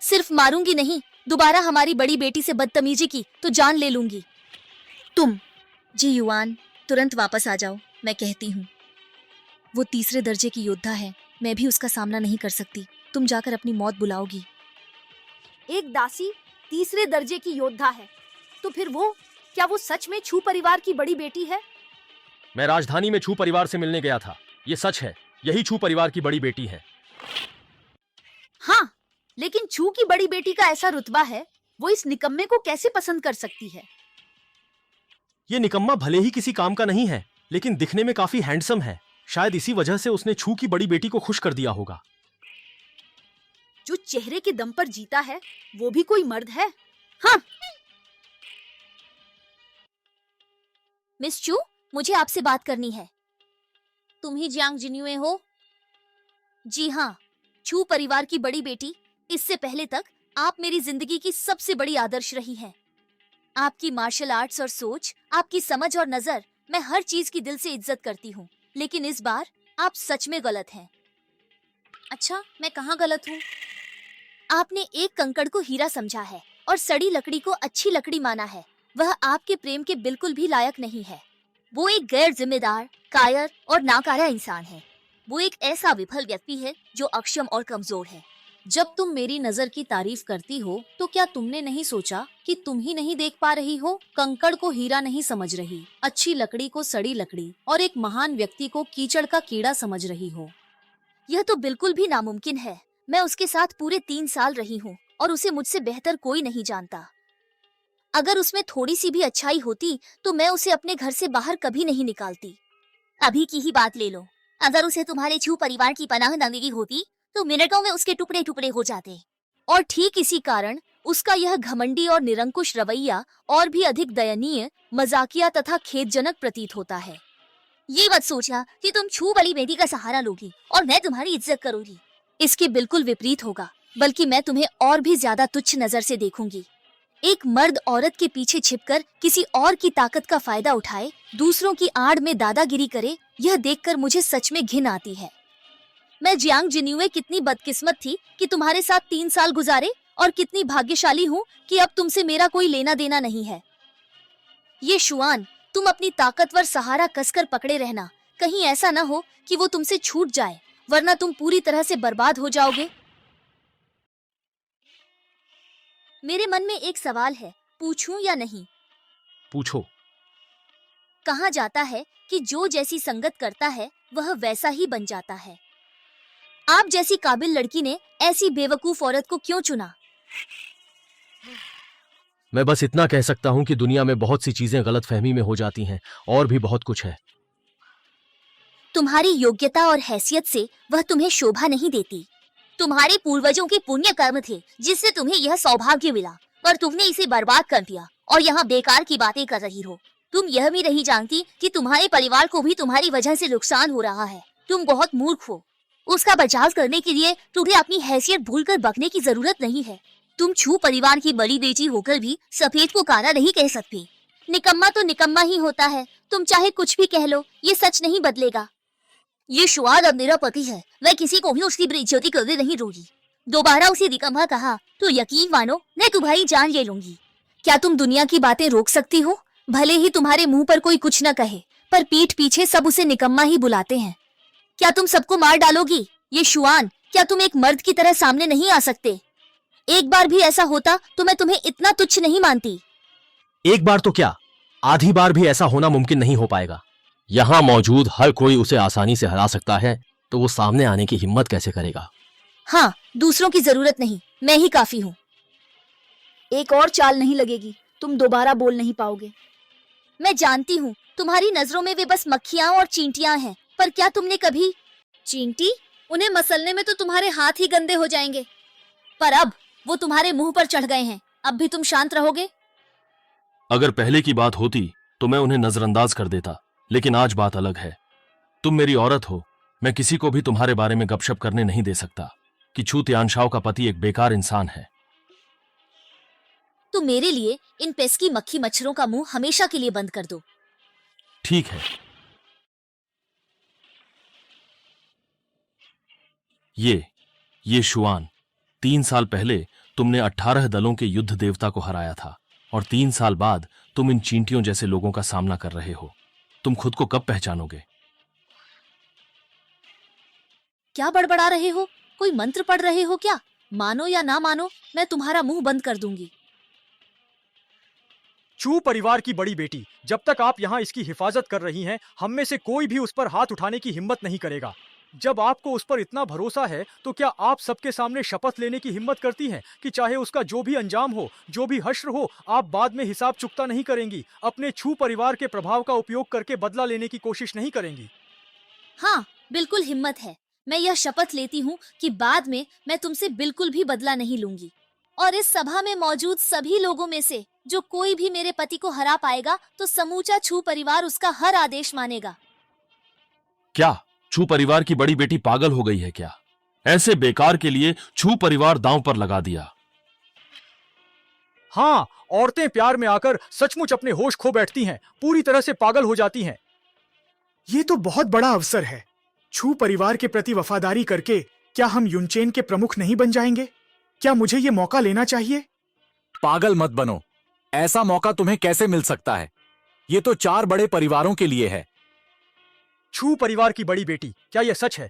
सिर्फ मारूंगी नहीं, दोबारा हमारी बड़ी बेटी से बदतमीजी की तो जान ले लूंगी। तुम? जी युआन, तुरंत वापस आ जाओ, मैं कहती हूँ। वो 3रे दर्जे की योद्धा है, मैं भी उसका सामना नहीं कर सकती। तुम जाकर अपनी मौत बुलाओगी। एक दासी 3रे दर्जे की योद्धा है, तो फिर वो, क्या वो सच में छू परिवार की बड़ी बेटी है? मैं राजधानी में छू परिवार से मिलने गया था। ये सच है, यही छू परिवार की बड़ी बेटी है। हाँ, लेकिन छू की बड़ी बेटी का ऐसा रुतबा है, वो इस निकम्मे को कैसे पसंद कर सकती है? ये निकम्मा भले ही किसी काम का नहीं है, लेकिन दिखने में काफी हैंडसम है। शायद इसी वजह से उसने छू की बड़ी बेटी को खुश कर दिया होगा। जो चेहरे के दम पर जीता है, वो भी कोई मर्द है? हाँ। मिस चू, मुझे आपसे बात करनी है। तुम ही जियांग जिन्युए हो? जी हाँ, छू परिवार की बड़ी बेटी। इससे पहले तक आप मेरी जिंदगी की सबसे बड़ी आदर्श रही हैं। आपकी मार्शल आर्ट्स और सोच, आपकी समझ और नजर, मैं हर चीज की दिल से इज्जत करती हूँ। लेकिन इस बार आप सच में गलत हैं। अच्छा, मैं कहाँ गलत हूँ? आपने एक कंकड़ को हीरा समझा है और सड़ी लकड़ी को अच्छी लकड़ी माना है। वह आपके प्रेम के बिल्कुल भी लायक नहीं है। वो एक गैर जिम्मेदार, कायर और नाकारा इंसान है। वो एक ऐसा विफल व्यक्ति है जो अक्षम और कमजोर है। जब तुम मेरी नजर की तारीफ करती हो, तो क्या तुमने नहीं सोचा कि तुम ही नहीं देख पा रही हो? कंकड़ को हीरा नहीं समझ रही, अच्छी लकड़ी को सड़ी लकड़ी और एक महान व्यक्ति को कीचड़ का कीड़ा समझ रही हो। यह तो बिल्कुल भी नामुमकिन है। मैं उसके साथ पूरे 3 साल रही हूँ और उसे मुझसे बेहतर कोई नहीं जानता। अगर उसमें थोड़ी सी भी अच्छाई होती तो मैं उसे अपने घर से बाहर कभी नहीं निकालती। अभी की ही बात ले लो, अगर उसे तुम्हारे छू परिवार की पनाह न मिली होती तो मिनटों में उसके टुकड़े टुकड़े हो जाते। और ठीक इसी कारण उसका यह घमंडी और निरंकुश रवैया और भी अधिक दयनीय, मजाकिया तथा खेदजनक प्रतीत होता है। ये मत सोचना कि तुम छू वाली बेटी का सहारा लोगी और मैं तुम्हारी इज्जत करूंगी। इसके बिल्कुल विपरीत होगा, बल्कि मैं तुम्हें और भी ज्यादा तुच्छ नजर से देखूंगी। एक मर्द औरत के पीछे छिपकर किसी और की ताकत का फायदा उठाए, दूसरों की आड़ में दादागिरी करे, यह देखकर मुझे सच में घिन आती है। मैं जियांग जिन्युए कितनी बदकिस्मत थी कि तुम्हारे साथ 3 साल गुजारे, और कितनी भाग्यशाली हूँ कि अब तुमसे मेरा कोई लेना देना नहीं है। ये शुआन, तुम अपनी ताकतवर सहारा कसकर पकड़े रहना, कहीं ऐसा न हो कि वो तुमसे छूट जाए, वरना तुम पूरी तरह से बर्बाद हो जाओगे। मेरे मन में एक सवाल है, पूछूं या नहीं? पूछो। कहा जाता है कि जो जैसी संगत करता है वह वैसा ही बन जाता है। आप जैसी काबिल लड़की ने ऐसी बेवकूफ औरत को क्यों चुना? मैं बस इतना कह सकता हूं कि दुनिया में बहुत सी चीजें गलतफहमी में हो जाती हैं, और भी बहुत कुछ है। तुम्हारी योग्यता और हैसियत से वह तुम्हें शोभा नहीं देती। तुम्हारे पूर्वजों के पुण्य कर्म थे जिससे तुम्हें यह सौभाग्य मिला, पर तुमने इसे बर्बाद कर दिया और यहाँ बेकार की बातें कर रही हो। तुम यह भी नहीं जानती कि तुम्हारे परिवार को भी तुम्हारी वजह से नुकसान हो रहा है। तुम बहुत मूर्ख हो। उसका बचाव करने के लिए तुम्हें अपनी हैसियत भूलकर बकने की जरूरत नहीं है। तुम छू परिवार की बड़ी बेटी होकर भी सफेद को काला नहीं कह सकती। निकम्मा तो निकम्मा ही होता है, तुम चाहे कुछ भी कह लो, ये सच नहीं बदलेगा। ये शुआन अब मेरा पति है, मैं किसी को भी उसकी बेइज्जती करने नहीं दूंगी। दोबारा उसे निकम्मा कहा तो यकीन मानो मैं तुम्हारी जान ले लूंगी। क्या तुम दुनिया की बातें रोक सकती हो? भले ही तुम्हारे मुंह पर कोई कुछ न कहे, पर पीठ पीछे सब उसे निकम्मा ही बुलाते हैं। क्या तुम सबको मार डालोगी? ये शुआन, क्या तुम एक मर्द की तरह सामने नहीं आ सकते? एक बार भी ऐसा होता तो मैं तुम्हें इतना तुच्छ नहीं मानती। एक बार तो क्या, आधी बार भी ऐसा होना मुमकिन नहीं हो पाएगा। यहाँ मौजूद हर कोई उसे आसानी से हरा सकता है, तो वो सामने आने की हिम्मत कैसे करेगा? हाँ, दूसरों की जरूरत नहीं, मैं ही काफी हूँ। एक और चाल नहीं लगेगी, तुम दोबारा बोल नहीं पाओगे। मैं जानती हूँ तुम्हारी नजरों में वे बस मक्खियाँ और चींटियाँ हैं, पर क्या तुमने कभी चींटी? उन्हें मसलने में तो तुम्हारे हाथ ही गंदे हो जाएंगे। पर अब वो तुम्हारे मुंह पर चढ़ गए हैं, अब भी तुम शांत रहोगे? अगर पहले की बात होती तो मैं उन्हें नजरअंदाज कर देता, लेकिन आज बात अलग है। तुम मेरी औरत हो, मैं किसी को भी तुम्हारे बारे में गपशप करने नहीं दे सकता कि छू तियानशाओ का पति एक बेकार इंसान है। तो मेरे लिए इन पेस्की मक्खी मच्छरों का मुंह हमेशा के लिए बंद कर दो। ठीक है। ये शुआन, 3 साल पहले तुमने 18 दलों के युद्ध देवता को हराया था, और 3 साल बाद तुम इन चींटियों जैसे लोगों का सामना कर रहे हो। तुम खुद को कब पहचानोगे? क्या बड़बड़ा रहे हो? कोई मंत्र पढ़ रहे हो क्या? मानो या ना मानो, मैं तुम्हारा मुंह बंद कर दूंगी। चू परिवार की बड़ी बेटी, जब तक आप यहाँ इसकी हिफाजत कर रही हैं, हम में से कोई भी उस पर हाथ उठाने की हिम्मत नहीं करेगा। जब आपको उस पर इतना भरोसा है, तो क्या आप सबके सामने शपथ लेने की हिम्मत करती हैं कि चाहे उसका जो भी अंजाम हो, जो भी हश्र हो, आप बाद में हिसाब चुकता नहीं करेंगी, अपने छू परिवार के प्रभाव का उपयोग करके बदला लेने की कोशिश नहीं करेंगी? हाँ, बिल्कुल हिम्मत है। मैं यह शपथ लेती हूँ कि बाद में मैं तुमसे बिल्कुल भी बदला नहीं लूंगी। और इस सभा में मौजूद सभी लोगों में से जो कोई भी मेरे पति को हरा पाएगा, तो समूचा छू परिवार उसका हर आदेश मानेगा। क्या छू परिवार की बड़ी बेटी पागल हो गई है क्या? ऐसे बेकार के लिए छू परिवार दांव पर लगा दिया। हाँ, औरतें प्यार में आकर सचमुच अपने होश खो बैठती हैं, पूरी तरह से पागल हो जाती हैं। ये तो बहुत बड़ा अवसर है। छू परिवार के प्रति वफादारी करके क्या हम युनचेन के प्रमुख नहीं बन जाएंगे? क्या मुझे ये मौका लेना चाहिए? पागल मत बनो, ऐसा मौका तुम्हें कैसे मिल सकता है? ये तो 4 बड़े परिवारों के लिए है। छू परिवार की बड़ी बेटी, क्या यह सच है?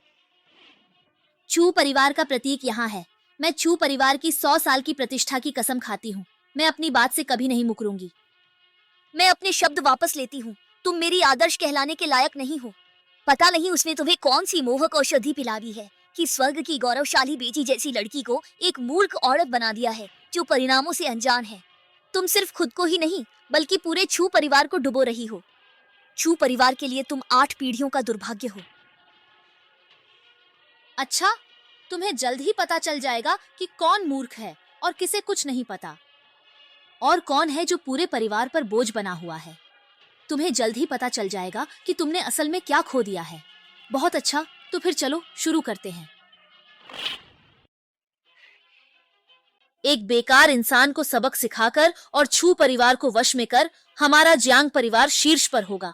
छू परिवार का प्रतीक यहाँ है। मैं छू परिवार की 100 साल की प्रतिष्ठा की कसम खाती हूँ। मैं अपनी बात से कभी नहीं मुकरूंगी। मैं अपने शब्द वापस लेती हूँ। तुम मेरी आदर्श कहलाने के लायक नहीं हो। पता नहीं उसने तुम्हें कौन सी मोहक औषधि पिला दी है कि स्वर्ग की गौरवशाली बेटी जैसी लड़की को एक मूर्ख औरत बना दिया है जो परिणामों से अनजान है। तुम सिर्फ खुद को ही नहीं, बल्कि पूरे छू परिवार को डुबो रही हो। छू परिवार के लिए तुम 8 पीढ़ियों का दुर्भाग्य हो। अच्छा, तुम्हें जल्द ही पता चल जाएगा कि कौन मूर्ख है और किसे कुछ नहीं पता, और कौन है जो पूरे परिवार पर बोझ बना हुआ है। तुम्हें जल्द ही पता चल जाएगा कि तुमने असल में क्या खो दिया है। बहुत अच्छा, तो फिर चलो शुरू करते हैं। एक बेकार इंसान को सबक सिखाकर और छू परिवार को वश में कर हमारा जियांग परिवार शीर्ष पर होगा।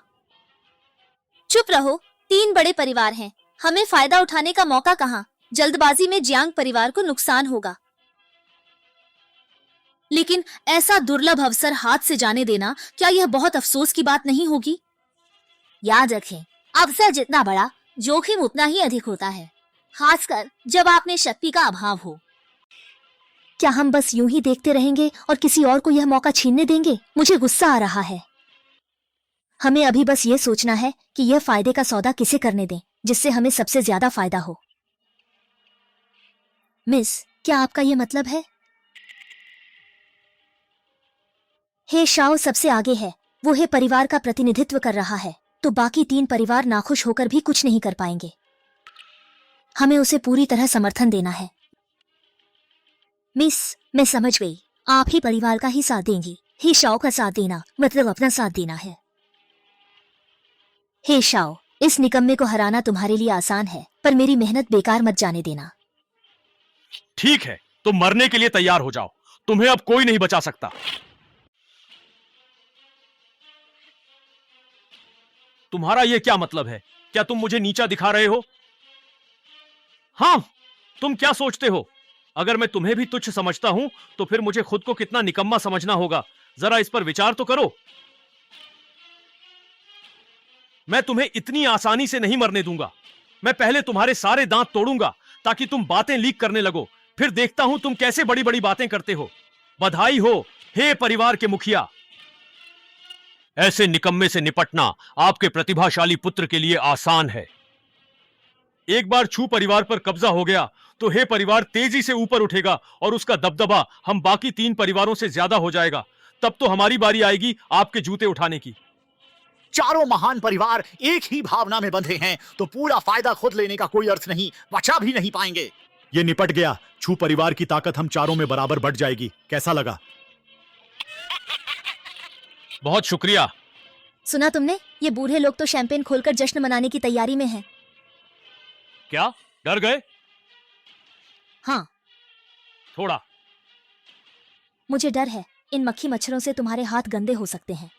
चुप रहो, 3 बड़े परिवार हैं, हमें फायदा उठाने का मौका कहाँ? जल्दबाजी में जियांग परिवार को नुकसान होगा। लेकिन ऐसा दुर्लभ अवसर हाथ से जाने देना, क्या यह बहुत अफसोस की बात नहीं होगी? याद रखें, अवसर जितना बड़ा, जोखिम उतना ही अधिक होता है, खासकर जब आप में शक्ति का अभाव हो। क्या हम बस यूं ही देखते रहेंगे और किसी और को यह मौका छीनने देंगे? मुझे गुस्सा आ रहा है। हमें अभी बस ये सोचना है कि यह फायदे का सौदा किसे करने दें, जिससे हमें सबसे ज्यादा फायदा हो। मिस, क्या आपका यह मतलब है? हे शाओ सबसे आगे है, वो हे परिवार का प्रतिनिधित्व कर रहा है, तो बाकी 3 परिवार नाखुश होकर भी कुछ नहीं कर पाएंगे। हमें उसे पूरी तरह समर्थन देना है। मिस, मैं समझ गई, आप ही परिवार का ही साथ देंगी। हे शाओ का साथ देना मतलब अपना साथ देना है। हे शाओ, इस निकम्मे को हराना तुम्हारे लिए आसान है, पर मेरी मेहनत बेकार मत जाने देना। ठीक है, तुम मरने के लिए तैयार हो जाओ, तुम्हें अब कोई नहीं बचा सकता। तुम्हारा यह क्या मतलब है? क्या तुम मुझे नीचा दिखा रहे हो? हाँ, तुम क्या सोचते हो? अगर मैं तुम्हें भी तुच्छ समझता हूं तो फिर मुझे खुद को कितना निकम्मा समझना होगा, जरा इस पर विचार तो करो। मैं तुम्हें इतनी आसानी से नहीं मरने दूंगा। मैं पहले तुम्हारे सारे दांत तोड़ूंगा ताकि तुम बातें लीक करने लगो, फिर देखता हूं तुम कैसे बड़ी बड़ी बातें करते हो। बधाई हो हे परिवार के मुखिया। ऐसे निकम्मे से निपटना आपके प्रतिभाशाली पुत्र के लिए आसान है। एक बार छू परिवार पर कब्जा हो गया तो हे परिवार तेजी से ऊपर उठेगा और उसका दबदबा हम बाकी 3 परिवारों से ज्यादा हो जाएगा। तब तो हमारी बारी आएगी आपके जूते उठाने की। चारों महान परिवार एक ही भावना में बंधे हैं तो पूरा फायदा खुद लेने का कोई अर्थ नहीं, बचा भी नहीं पाएंगे। ये निपट गया। छू परिवार की ताकत हम चारों में बराबर बढ़ जाएगी। कैसा लगा? बहुत शुक्रिया। सुना तुमने? ये बूढ़े लोग तो शैंपेन खोलकर जश्न मनाने की तैयारी में हैं। क्या डर गए? हाँ, थोड़ा। मुझे डर है, इन मक्खी मच्छरों से तुम्हारे हाथ गंदे हो सकते हैं।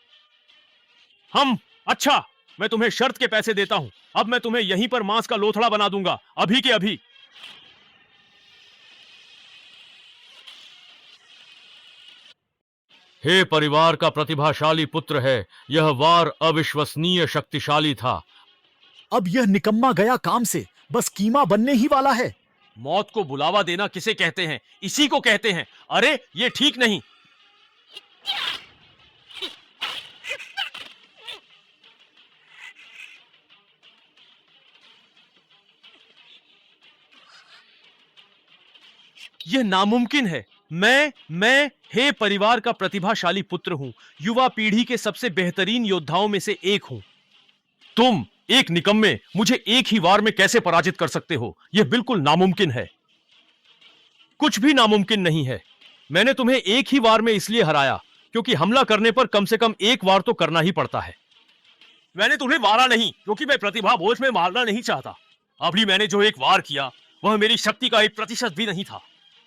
अच्छा, मैं तुम्हें शर्त के पैसे देता हूं। अब मैं तुम्हें यहीं पर मांस का लोथड़ा बना दूंगा, अभी के अभी। हे परिवार का प्रतिभाशाली पुत्र है, यह वार अविश्वसनीय शक्तिशाली था। अब यह निकम्मा गया काम से, बस कीमा बनने ही वाला है। मौत को बुलावा देना किसे कहते हैं? इसी को कहते हैं। अरे ये ठीक नहीं। यह नामुमकिन है। मैं हे परिवार का प्रतिभाशाली पुत्र हूं, युवा पीढ़ी के सबसे बेहतरीन योद्धाओं में से एक हूं। तुम एक निकम्मे मुझे एक ही वार में कैसे पराजित कर सकते हो? यह बिल्कुल नामुमकिन है। कुछ भी नामुमकिन नहीं है। मैंने तुम्हें एक ही वार में इसलिए हराया क्योंकि हमला करने पर कम से कम एक वार तो करना ही पड़ता है। मैंने तुम्हें मारा नहीं क्योंकि मैं प्रतिभा बोझ में मारना नहीं चाहता। अभी मैंने जो एक वार किया वह मेरी शक्ति का 1% भी नहीं था।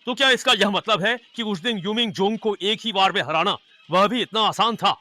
तो क्या इसका यह मतलब है कि उस दिन यूमिंग जोंग को एक ही वार में हराना वह भी इतना आसान था?